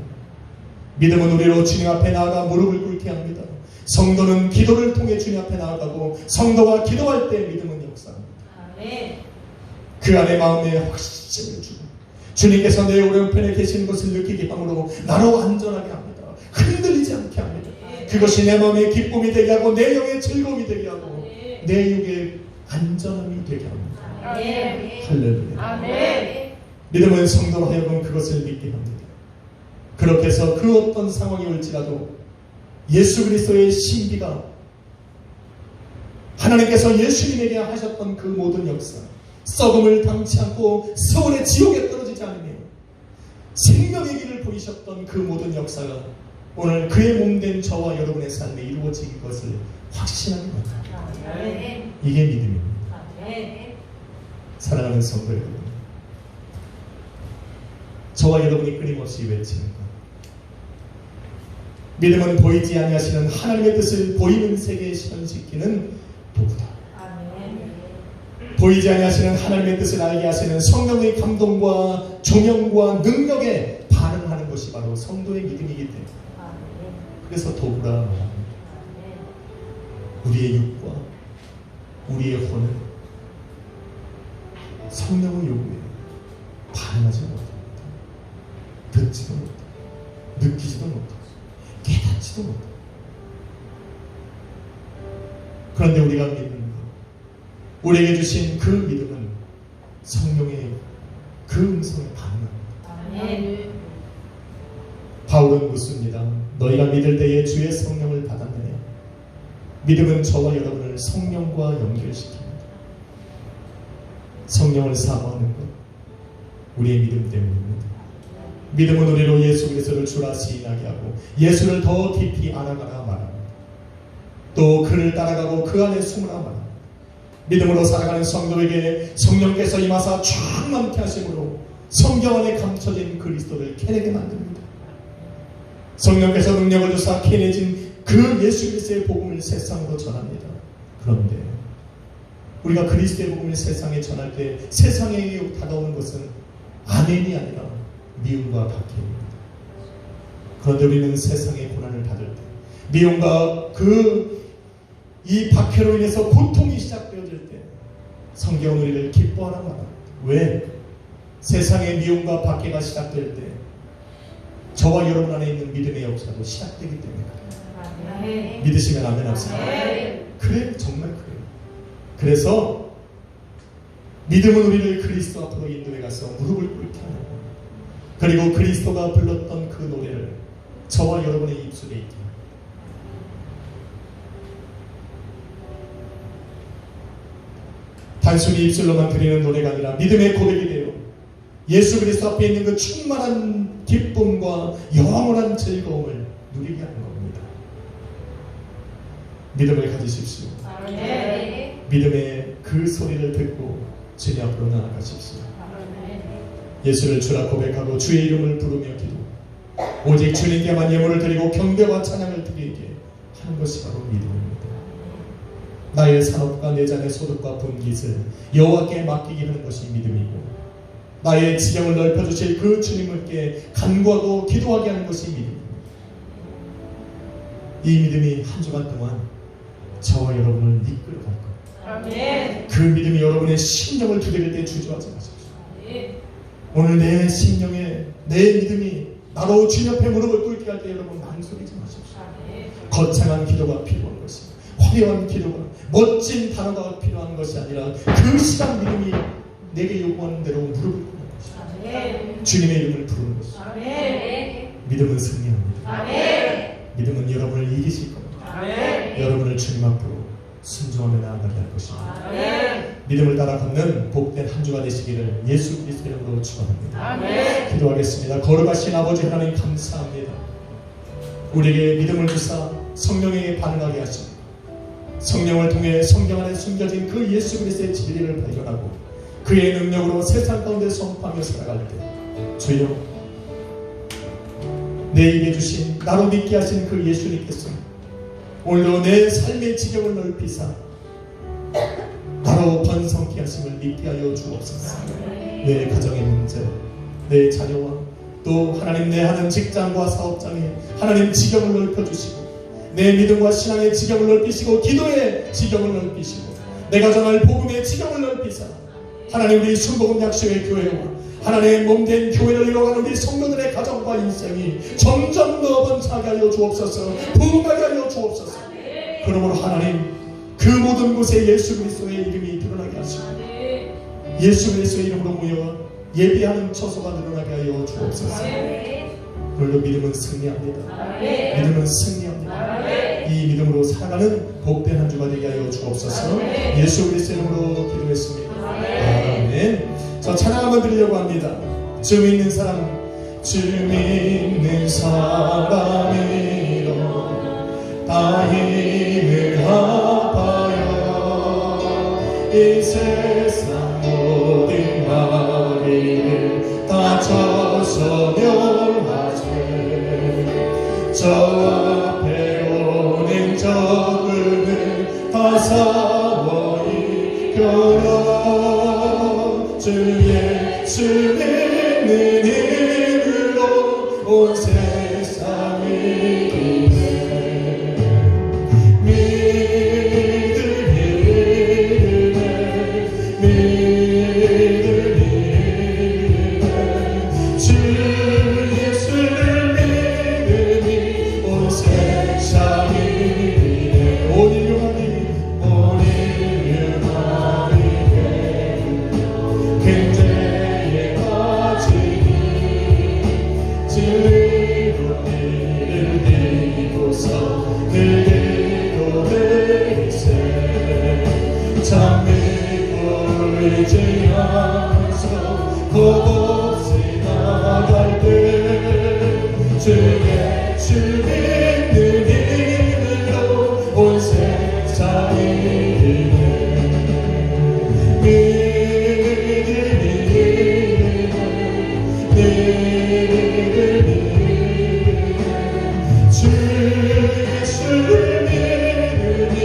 믿음은 우리로 주님 앞에 나아가 무릎을 꿇게 합니다. 성도는 기도를 통해 주님 앞에 나아가고 성도가 기도할 때 믿음은 역사합니다. 그 안에 마음에 확신을 주고 주님께서 내 오른편에 계시는 것을 느끼게 함으로 나로 안전하게 합니다. 흔들리지 않게 합니다. 그것이 내 마음의 기쁨이 되게 하고 내 영의 즐거움이 되게 하고 내 육의 안전함이 되게 합니다. 할렐루야. 믿음은 성도로 하여금 그것을 믿게 합니다. 그렇게 해서 그 어떤 상황이 올지라도 예수 그리스도의 신비가 하나님께서 예수님에게 하셨던 그 모든 역사, 썩음을 당치 않고 서울의 지옥에 떨어지지 않으며 생명의 길을 보이셨던 그 모든 역사가 오늘 그의 몸된 저와 여러분의 삶에 이루어진 것을 확신하는 것입니다. 아멘. 이게 믿음입니다. 아멘. 사랑하는 성도 여러분, 저와 여러분이 끊임없이 외치는 것, 믿음은 보이지 아니하시는 하나님의 뜻을 보이는 세계에 실현시키는 도구다. 아멘. 보이지 아니하시는 하나님의 뜻을 알게 하시는 성령의 감동과 조명과 능력에 반응하는 것이 바로 성도의 믿음이기 때문에, 아멘. 그래서 도구라 말합니다. 아멘. 우리의 육과 우리의魂은 성령의 요구에 반응하지 못합니다. 듣지도 못하고 느끼지도 못하고 깨닫지도 못하고. 그런데 우리가 믿는 것, 우리에게 주신 그 믿음은 성령의 그 음성에 반응합니다. 아멘. 바울은 묻습니다. 너희가 믿을 때에 주의 성령을 받았느냐? 믿음은 저와 여러분을 성령과 연결시킵니다. 성령을 사모하는 것, 우리의 믿음 때문입니다. 믿음은 우리로 예수 그리스도를 주라 시인하게 하고 예수를 더 깊이 알아가라 말합니다. 또 그를 따라가고 그 안에 숨으라 말합니다. 믿음으로 살아가는 성도에게 성령께서 임하사 충만케 하심으로 성경 안에 감춰진 그리스도를 캐내게 만듭니다. 성령께서 능력을 주사 캐내진 그 예수 그리스도의 복음을 세상으로 전합니다. 그런데 우리가 그리스도의 복음을 세상에 전할 때 세상에 다가오는 것은 아멘이 아니라 미움과 박해입니다. 그런데 우리는 세상의 고난을 받을 때, 미움과 이 박해로 인해서 고통이 시작되어질 때 성경은 우리를 기뻐하라 말합니다. 왜? 세상의 미움과 박해가 시작될 때 저와 여러분 안에 있는 믿음의 역사도 시작되기 때문에 그래요. 아멘. 믿으시면 아멘 하세요. 아멘. 그래, 정말 그래요. 그래서 믿음은 우리를 그리스도 앞으로 인도해 가서 무릎을 꿇게 하는, 그리고 그리스도가 불렀던 그 노래를 저와 여러분의 입술에 있게 합니다. 단순히 입술로만 드리는 노래가 아니라 믿음의 고백이 되어 예수 그리스도 앞에 있는 그 충만한 기쁨과 영원한 즐거움을 누리게 하는 겁니다. 믿음을 가지십시오. 아멘. 믿음의 그 소리를 듣고 주님 앞으로 나아가십시오. 아멘. 예수를 주라 고백하고 주의 이름을 부르며 기도, 오직 주님께만 예물을 드리고 경배와 찬양을 드리게 하는 것이 바로 믿음입니다. 나의 산업과 내 자녀의 소득과 분깃을 여호와께 맡기게 하는 것이 믿음이고, 나의 지경을 넓혀주실 그 주님께 간구하고 기도하게 하는 것이 믿음입니다. 이 믿음이 한 주간 동안 저와 여러분을 이끌어갈 겁니다. 아멘. 그 믿음이 여러분의 심령을 두드릴 때 주저하지 마십시오. 아멘. 오늘 내 심령에 내 믿음이 나로 주님 앞에 무릎을 꿇게 할 때 여러분 망설이지 마십시오. 아멘. 거창한 기도가 필요한 것입니다. 화려한 기도가, 멋진 단어가 필요한 것이 아니라 그 시간 믿음이 내게 요구하는 대로 무릎을 꿇는 것입니다. 아멘. 주님의 이름을 부르는 것입니다. 아멘. 믿음은 승리합니다. 아멘. 믿음은 여러분을 이기실 겁니다. 아멘. 여러분을 주님 앞으로 순종하며 나아가게 할 것입니다. 아멘. 믿음을 따라 걷는 복된 한 주가 되시기를 예수 그리스도 이름으로 축원합니다. 아멘. 기도하겠습니다. 거룩하신 아버지 하나님 감사합니다. 우리에게 믿음을 주사 성령에게 반응하게 하시고, 성령을 통해 성경 안에 숨겨진 그 예수 그리스도의 진리를 발견하고 그의 능력으로 세상 가운데 선포하며 살아갈 때, 주여 내 입에 주신 나로 믿게 하신 그 예수님께서 오늘도 내 삶의 지경을 넓히사 나로 번성케 하심을 믿게 하여 주옵소서. 내 가정의 문제, 내 자녀와 또 하나님 내 하는 직장과 사업장에 하나님 지경을 넓혀주시고, 내 믿음과 신앙의 지경을 넓히시고, 기도의 지경을 넓히시고, 내가 전할 복음의 지경을 넓히사 하나님 우리 순복음 약속의 교회와 하나님의 몸된 교회를 이뤄가는 우리 성도들의 가정과 인생이 점점 더 번창하게 하여 주옵소서. 부흥하게 하여 주옵소서. 그러므로 하나님 그 모든 곳에 예수 그리스도의 이름이 드러나게 하시고 예수 그리스도의 이름으로 모여 예비하는 처소가 늘어나게 하여 주옵소서. 오늘도 믿음은 승리합니다. 믿음은 승리합니다. 이 믿음으로 살아가는 복된 한 주가 되게 하여 주옵소서. 예수 그리스도의 이름으로 기도했습니다. 아멘. 저 찬양 한번 드리려고 합니다. 줌에 있는 사람 주 믿는 사람이로 다 힘을 합하여 이 세상 모든 마리를 다 쳐서 멸하세. 저 앞에 오는 적을 다 싸워 이겨라. 주 예수 믿는 힘으로 온 세상을 이기네. 믿으리네. 주 예수를 믿으니 온 세상이 이기네. 온 인류만이 근대에 빠지니 진리로 이를 믿고서 그대로 되세. 참 믿고 의지하면서 겁없이 나갈 때 주 예수 믿는 힘으로 온 세상이 이기네. 주 예수를 믿으니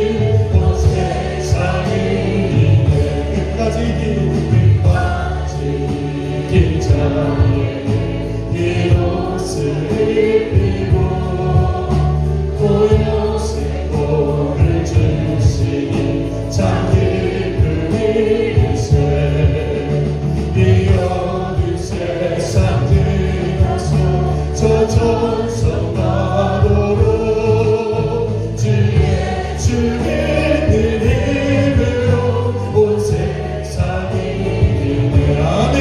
온 세상이 이기네. 끝까지 이길 자에게 이 옷을 입히고 고요새 복을 주시니 참 기쁨이세. 이 어두운 세상 들어서 저 천성 바로로 주 예수 믿는 힘으로 온 세상이 이기네. 아멘.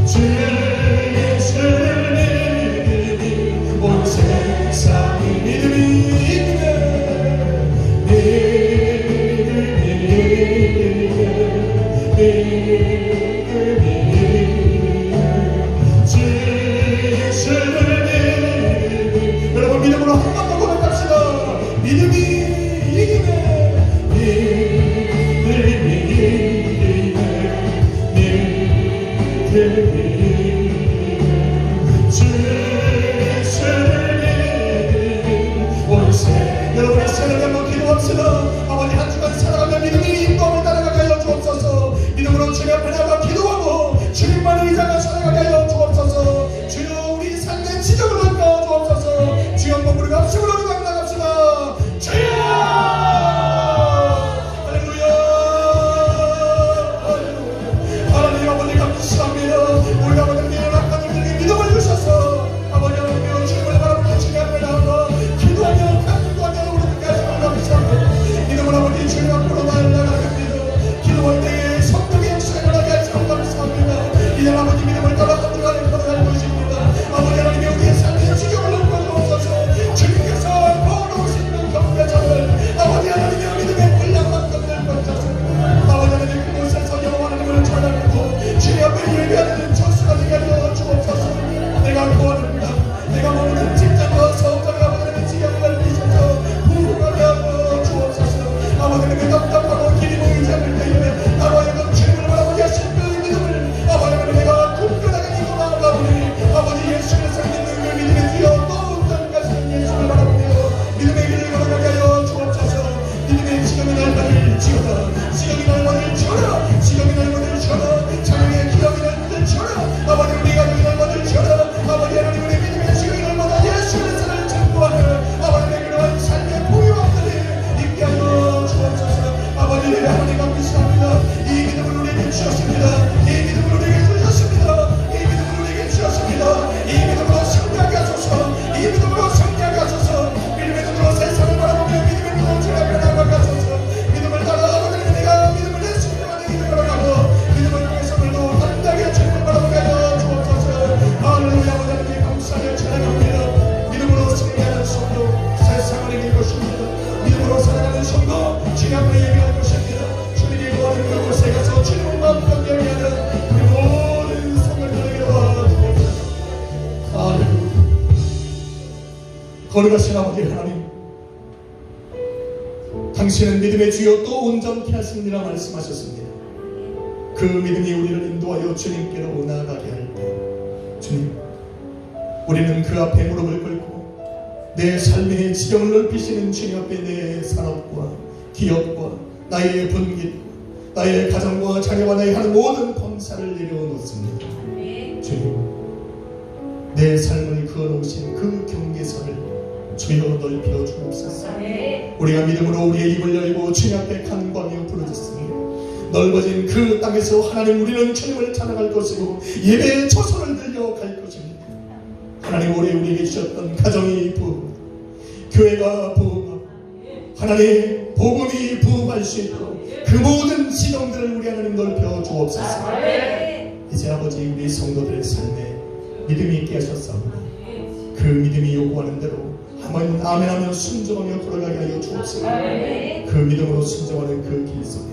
주 예수를 믿으니 온 세상이 믿음이 이기네. 주 예수를 믿으니 여러분 믿음으로 한 번 더 고백합시다. 믿음이 이기네. 믿음이 이기네. 믿음이 주 예수를 믿으니 온 세상. 여러분의 생을 한번 기도합시다. 아버지 한 주간 살아가며 믿음이 인도함을 따라가게 하여 주옵소서. 믿음으로 주님 앞에 나가 기도하고 주님만을 의지하며 살아가게 하여 주옵소서. 주여 우리 삶의 지적을 바꿔 주옵소서. 주여 한번 우리가 합심으로 나갑시다. 주여 할렐루야. 하나님 아버지 감사합니다. 우리 아버지께 약한 일들에게 믿음을 주셔서 아버지 하나님의 주님을 바라보며 주님 앞에 나가 기도하며 간구하며 우리 끝까지 감사합니다. 믿음을 아버지 주님 앞으로 나아갑니다. 기도할 때에 성령의 역사를 하게 하시고 감사합니다. 이제 아버지 믿음을 따라 감동하는 걸어갈 것입니다. 아버지 하나님의 우리의 삶의 지경을 높여 주옵소서. 주님께서 벌어오시는 경배자를 아버지 하나님의 믿음의 분량만 건넬 것이소서. 아버지 하나님 그곳에서 여호와 하나님을 찬양하고 주님 앞에 예배하는 저수가 되게 하여 주옵소서. 내가 구원합니다. 내가 모든 직장과 사업장에 아버지 하나님의 지경을 넓히셔서 부흥하게 하여 주옵소서. 아버지 하나님의 답답하고 길이 보이지 않을 때에 아버지 하나님 주님을 바라보게 하신 그 믿음을 아버지 하나님 내가 굳건하게 믿고 나아가오니 아버지 예수 그리스도 믿는 그 믿음의 주여 또 땅까지는 예수를 바라보며 믿음의 길을 걸어가게 하여 주옵소서. 믿음의 지경이 날마를 지어라. 지경이 날마를 지어라. 지경이 날마를 지어라. 자녀의 기경이 날마를 지어라. 아버지 우리 가족이 날마를 지어라. 아버지 하나님 우리 믿음의 지경이 날마다 예수 그리스도를 전부하는 아버지 그러한 삶의 보유함들이 있게 하여 주옵소서. 아버지 하나님 감사합니다. 이 믿음을 우리에게 주셨습니다. 이 믿음을 우리에게 주셨습니다. 이 믿음을 우리에게 주셨습니다. 이 믿음으로 승리하게 하소서. 이 믿음으로 승리하게 하소서. 믿음의 눈으로 세상을 바라보며 믿음의 눈으로 주님 앞에 나아가게 하소서. 믿음을 따라 아버지 내가 믿음을 내 승리하는 이 길을 걸어가고 믿음을 통해서 오늘도 담대하게 주님을 바라보게 하여 주옵소서. 할렐루야. 아버지 하나님 감사하며 찬양합니다. 믿음으로 승리하는 성도 세상을 이길 것입니다. 믿음으로 살아가는 성도 거룩하신 아버지 하나님, 당신은 믿음의 주여 또 온전케 하시느니라 말씀하셨습니다. 그 믿음이 우리를 인도하여 주님께로 나아가게 할 때, 주님, 우리는 그 앞에 무릎을 꿇고 내 삶의 지경을 넓히시는 주님 앞에 내 산업과 기업과 나의 분깃과 나의 가정과 자녀와 나의 하는 모든 범사를 내려놓습니다. 주님, 내 삶을 그어놓으신 그 경계선을 주여 넓혀 주옵소서. 우리가 믿음으로 우리의 입을 열고 주님 앞에 간구하며 부르짖습니다. 넓어진 그 땅에서 하나님, 우리는 주님을 찬양할 것이고 예배의 초소를 들려갈 것입니다. 하나님, 올해 우리에게 주셨던 가정이 부흥, 교회가 부흥하고 하나님 복음이 부흥할 수 있도록 그 모든 지경들을 우리 하나님 넓혀 주옵소서. 이제 아버지, 우리 성도들의 삶에 믿음이 있게 하셨사오니 그 믿음이 요구하는 대로 아멘 하며 순종하며 걸어가게 하여 주옵소서. 그 믿음으로 순종하는 그 길 속에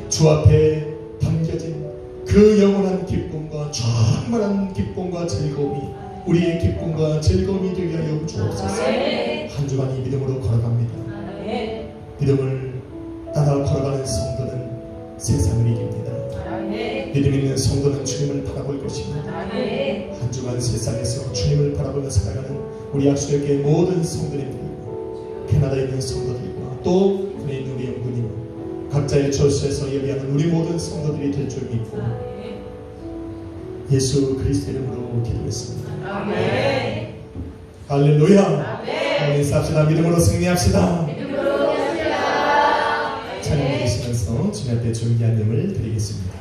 주 앞에 담겨진 그 영원한 기쁨과 충만한 기쁨과 즐거움이 우리의 기쁨과 즐거움이 되게 하여 주옵소서. 한 주간 이 믿음으로 걸어갑니다. 믿음을 따라 걸어가는 성도는 세상을 이깁니다. 믿음 있는 성도는 주님을 바라볼 것입니다. 한 주간 세상에서 주님을 바라보며 살아가는 우리 약수교회 모든 성도님들과 캐나다에 있는 성도들과 또 군에 있는 우리 영군님, 각자의 처소에서 예배하는 우리 모든 성도들이 될 줄 믿고 예수 그리스도 이름으로 기도했습니다. 할렐루야. 인사합시다. 믿음으로 승리합시다. 찬양해 주시면서 주님 앞에 존귀한 예물 드리겠습니다.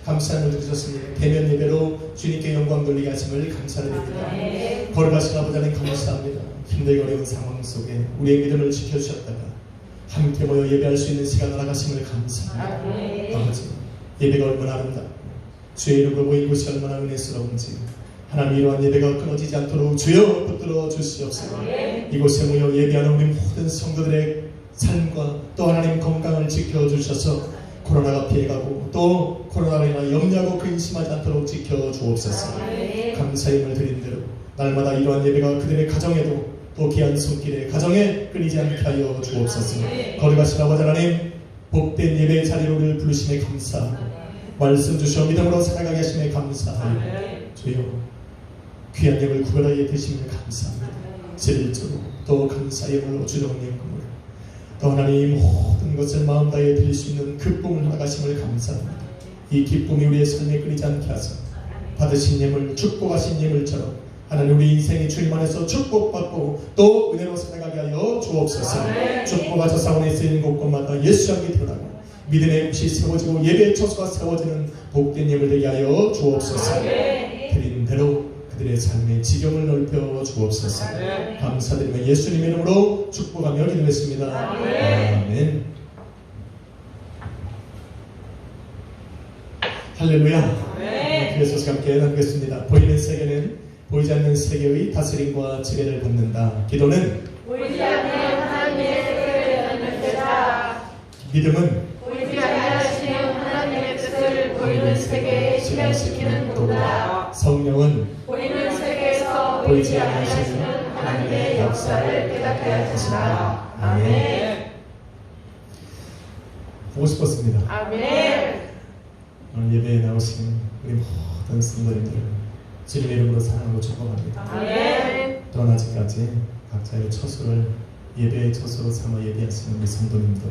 감사함을 드리셨습니다. 대면 예배로 주님께 영광 돌리게 하심을 감사드립니다. 걸어가신 아버지 하나님 감사합니다. 힘들고 어려운 상황 속에 우리의 믿음을 지켜주셨다가 함께 모여 예배할 수 있는 시간 나가심을 감사합니다. 아버지, 예배가 얼마나 아름답고 주의 이름으로 모인 곳이 얼마나 은혜스러운지 하나님, 이러한 예배가 끊어지지 않도록 주여 붙들어 주시옵소서. 이곳에 모여 예배하는 우리 모든 성도들의 삶과 또 하나님 건강을 지켜주셔서 코로나가 피해가고 또 코로나로 인한 염려하고 근심하지 않도록 지켜주옵소서. 감사임을 드린 대로 날마다 이러한 예배가 그들의 가정에도 또 귀한 손길에 가정에 끊이지 않게 하여 주옵소서. 거룩하신 아버지 하나님, 복된 예배의 자리로 우리를 부르심에 감사하고 말씀 주셔 믿음으로 살아가게 하심에 감사하고 주여 귀한 예물 구별하여 드심을 감사합니다. 진리적으로 또 감사의 말로 주정님 또 하나님 모든 것을 마음 다해 드릴 수 있는 기쁨을 허락하심을 감사합니다. 이 기쁨이 우리의 삶에 끊이지 않게 하사 받으신 예물 축복하신 예물처럼 하나님 우리 인생이 주님 안에서 축복받고 또 은혜로 살아가게 하여 주옵소서. 축복하셔 사원에 쓰이는 곳곳마다 예수 향기 드러나고 믿음의 굿이 세워지고 예배의 처소가 세워지는 복된 예물 되게 하여 주옵소서. 드린 대로 그들의 삶의 지경을 넓혀 주옵소서. 감사드리며 예수님의 이름으로 축복하며 기도했습니다. 아멘. 할렐루야. 그래서 함께 나누겠습니다. 보이는 세계는 보이지 않는 세계의 다스림과 지배를 받는다. 기도는 보이지 않는 하나님의 세계를 받는 데다. 믿음은 보이지 아니하시는 하나님의 뜻을 보이는 세계에 실현시키는 도다. 성령은 보이는 세계에서 보이지 아니하시는 하나님의 역사를 깨닫게 할 것이다. 아멘. 보고 싶었습니다. 아멘. 오늘 예배에 나오신 우리 모든 성도님들 주님의 이름으로 사랑하고 축복합니다. 아멘. 또한 아직까지 각자의 처소를 예배의 처소로 삼아 예배하시는 우리 성도님들,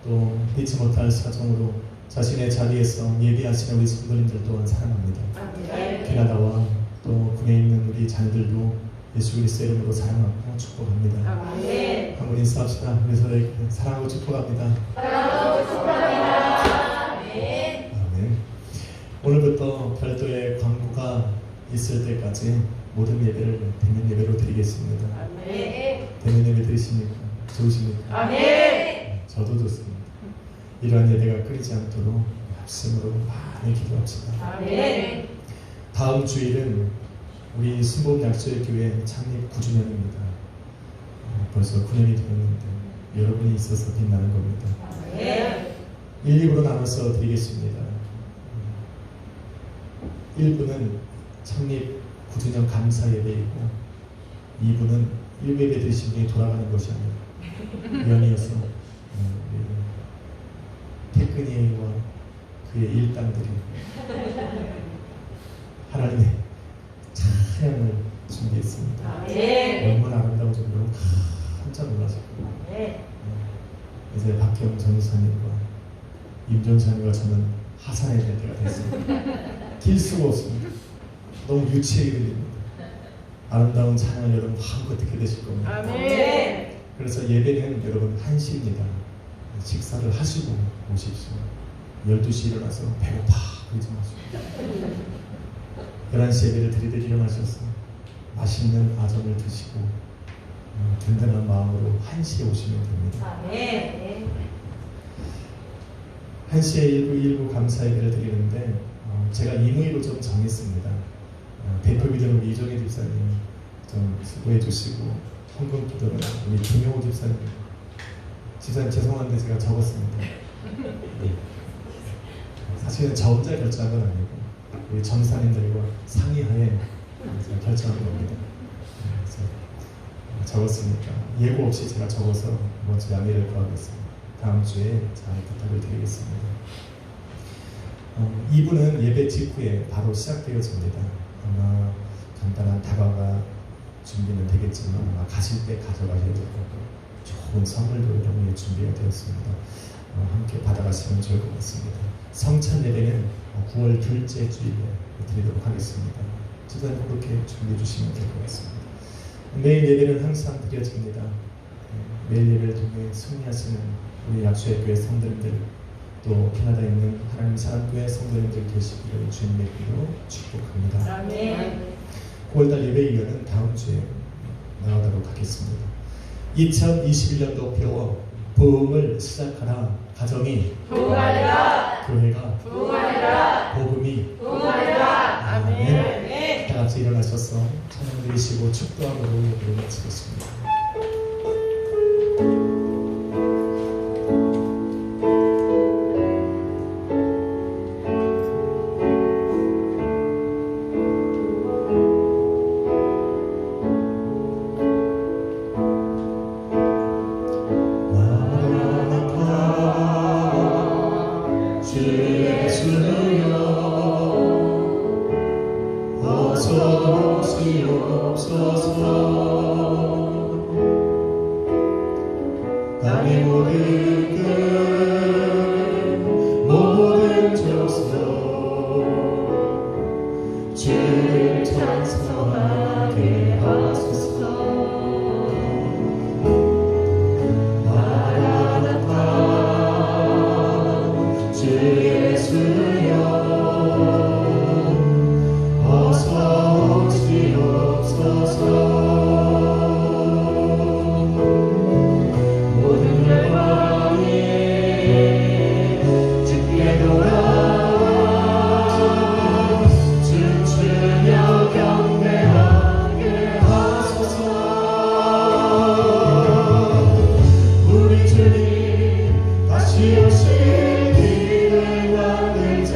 또 잊지 못할 사정으로 자신의 자리에서 예배하시는 우리 성도님들 또한 사랑합니다. 아멘. 캐나다와 또 국내에 있는 우리 자녀들도 예수 그리스도의 이름으로 사랑하고 축복합니다. 아멘. 한번 인사합시다. 우리 서로에게 사랑하고 축복합니다. 사랑하고 축복합니다. 아멘. 아멘. 오늘부터 별도의 광고가 있을 때까지 모든 예배를 대면 예배로 드리겠습니다. 아멘. 대면 예배 드리십니까? 좋으십니까? 아멘. 저도 좋습니다. 이러한 예배가 끊이지 않도록 합심으로 많이 기도합시다. 아멘. 다음 주일은 우리 순복 약소의 교회 창립 9주년입니다. 벌써 9년이 되었는데 여러분이 있어서 빛나는 겁니다. 아멘. 1, 2부로 나눠서 드리겠습니다. 1부는 창립 9주년 감사 예배이고 2부는 1부 예배 드리신 분이 돌아가는 것이 아니라 연이어서 태근이와 그의 일당들이 하나님의 찬양을 준비했습니다. 아멘. 얼마나 아름다운지 여러분 깜짝 놀라실 거예요. 네. 이제 박경 전사님과 임전사님과 저는 하산해야 될 때가 됐습니다. 길 수가 없습니다. 너무 유치하게 들립니다. 아름다운 찬양을 여러분 마음껏 듣게 되실 겁니다. 아멘. 그래서 예배는 여러분 1시입니다. 식사를 하시고 오십시오. 12시 일어나서 배고파 그러지 마시고 11시 예배를 드리듯 일어나셔서 맛있는 아점을 드시고 든든한 마음으로 1시에 오시면 됩니다. 아멘. 1시에 일부 감사 예배를 드리는데 제가 임의로 좀 정했습니다. 대표 기도는 우리 이종희 집사님 좀 수고해 주시고 헌금 기도는 우리 김용호 집사님 죄송한데 제가 적었습니다. 사실은 저 혼자 결정한 건 아니고 우리 전사님들과 상의하에 제가 결정한 겁니다. 그래서 적었으니까 예고 없이 제가 적어서 먼저 양해를 구하겠습니다. 다음 주에 잘 부탁을 드리겠습니다. 2부는 예배 직후에 바로 시작되어집니다. 아마 간단한 다과가 준비는 되겠지만 아마 가실 때 가져가셔야 될 거고 좋은 선물도 여러분이 준비가 되었습니다. 함께 받아가시면 좋을 것 같습니다. 성찬 예배는 9월 둘째 주일에 드리도록 하겠습니다. 주단 그렇게 준비해 주시면 될 것 같습니다. 매일 예배는 항상 드려집니다. 매일 예배를 통해 승리하시는 우리 약수의 교회 성도님들 또 캐나다에 있는 하나님 사랑교회 성도님들 계시기를 주님의 이름으로 축복합니다. 아멘. 9월달 예배 이어는 다음 주에 나가도록 하겠습니다. 2021년도 배워 부흥을 시작하라. 가정이 부흥하리라. 교회가 부흥하리라. 복음이 부흥하리라. 아멘. 다 같이 일어나셔서 찬양 드리시고 축도함으로 예배를 마치겠습니다. 어서 오시옵소서. 땅의 모든 끝 모든 족속 주를 찬송하게 하소서. 마라나타 주 예수여 어서 오시옵소서. 모든 열방이 주께 돌아와 춤추며 경배하게 하소서. 우리 주님 다시 오시기를 만들자.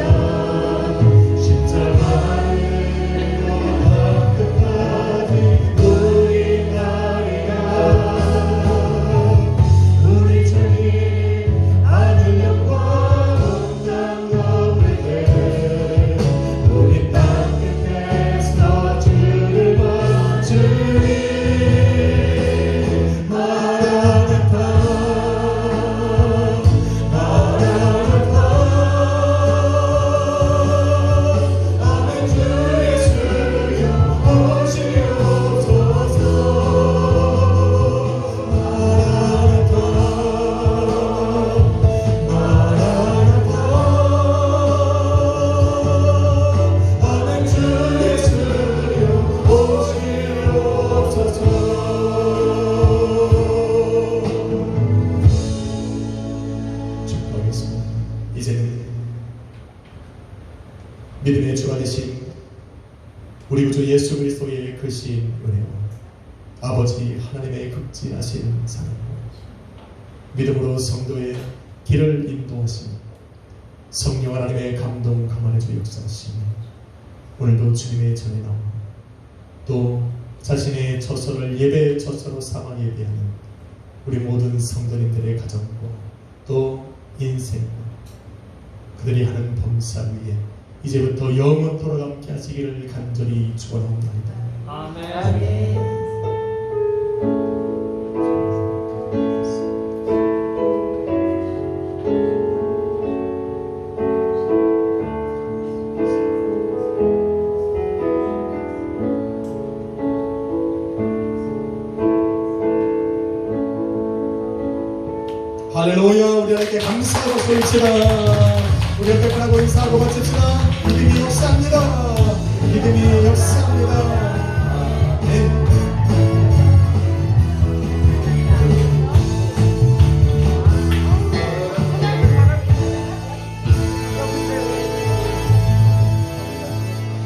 십자가의 끝까지 우리 가리라. 우리 주님 하늘 영광 땅 넘을 때 우리 땅 끝에서 주를 봐주리. 마라나타 마라나타 아멘. 주 예수여 오시옵소서. 마라나타 마라나타 아멘. 주 예수여 오시옵소서. 축복하겠습니다. 이제는 믿음의 주가 되신 우리 구주 예수 그리스도의 크신 은혜와 아버지 하나님의 극진하신 사랑과 믿음으로 성도의 길을 인도하시니 성령 하나님의 감동 감안해주 역사하시니 오늘도 주님의 전에 나와 또 자신의 처소를 예배의 처소로 삼아 예배하는 우리 모든 성도님들의 가정과 또 인생과 그들이 하는 범사 위에 이제부터 영원토록 함께 하시기를 간절히 축원하옵나이다. 아멘. 할렐루야. 우리 하나님께 감사하고 소리치라. 우리 옆에 하고 인사하고 마칩시다. 믿음이 역사합니다. 믿음이 역사합니다.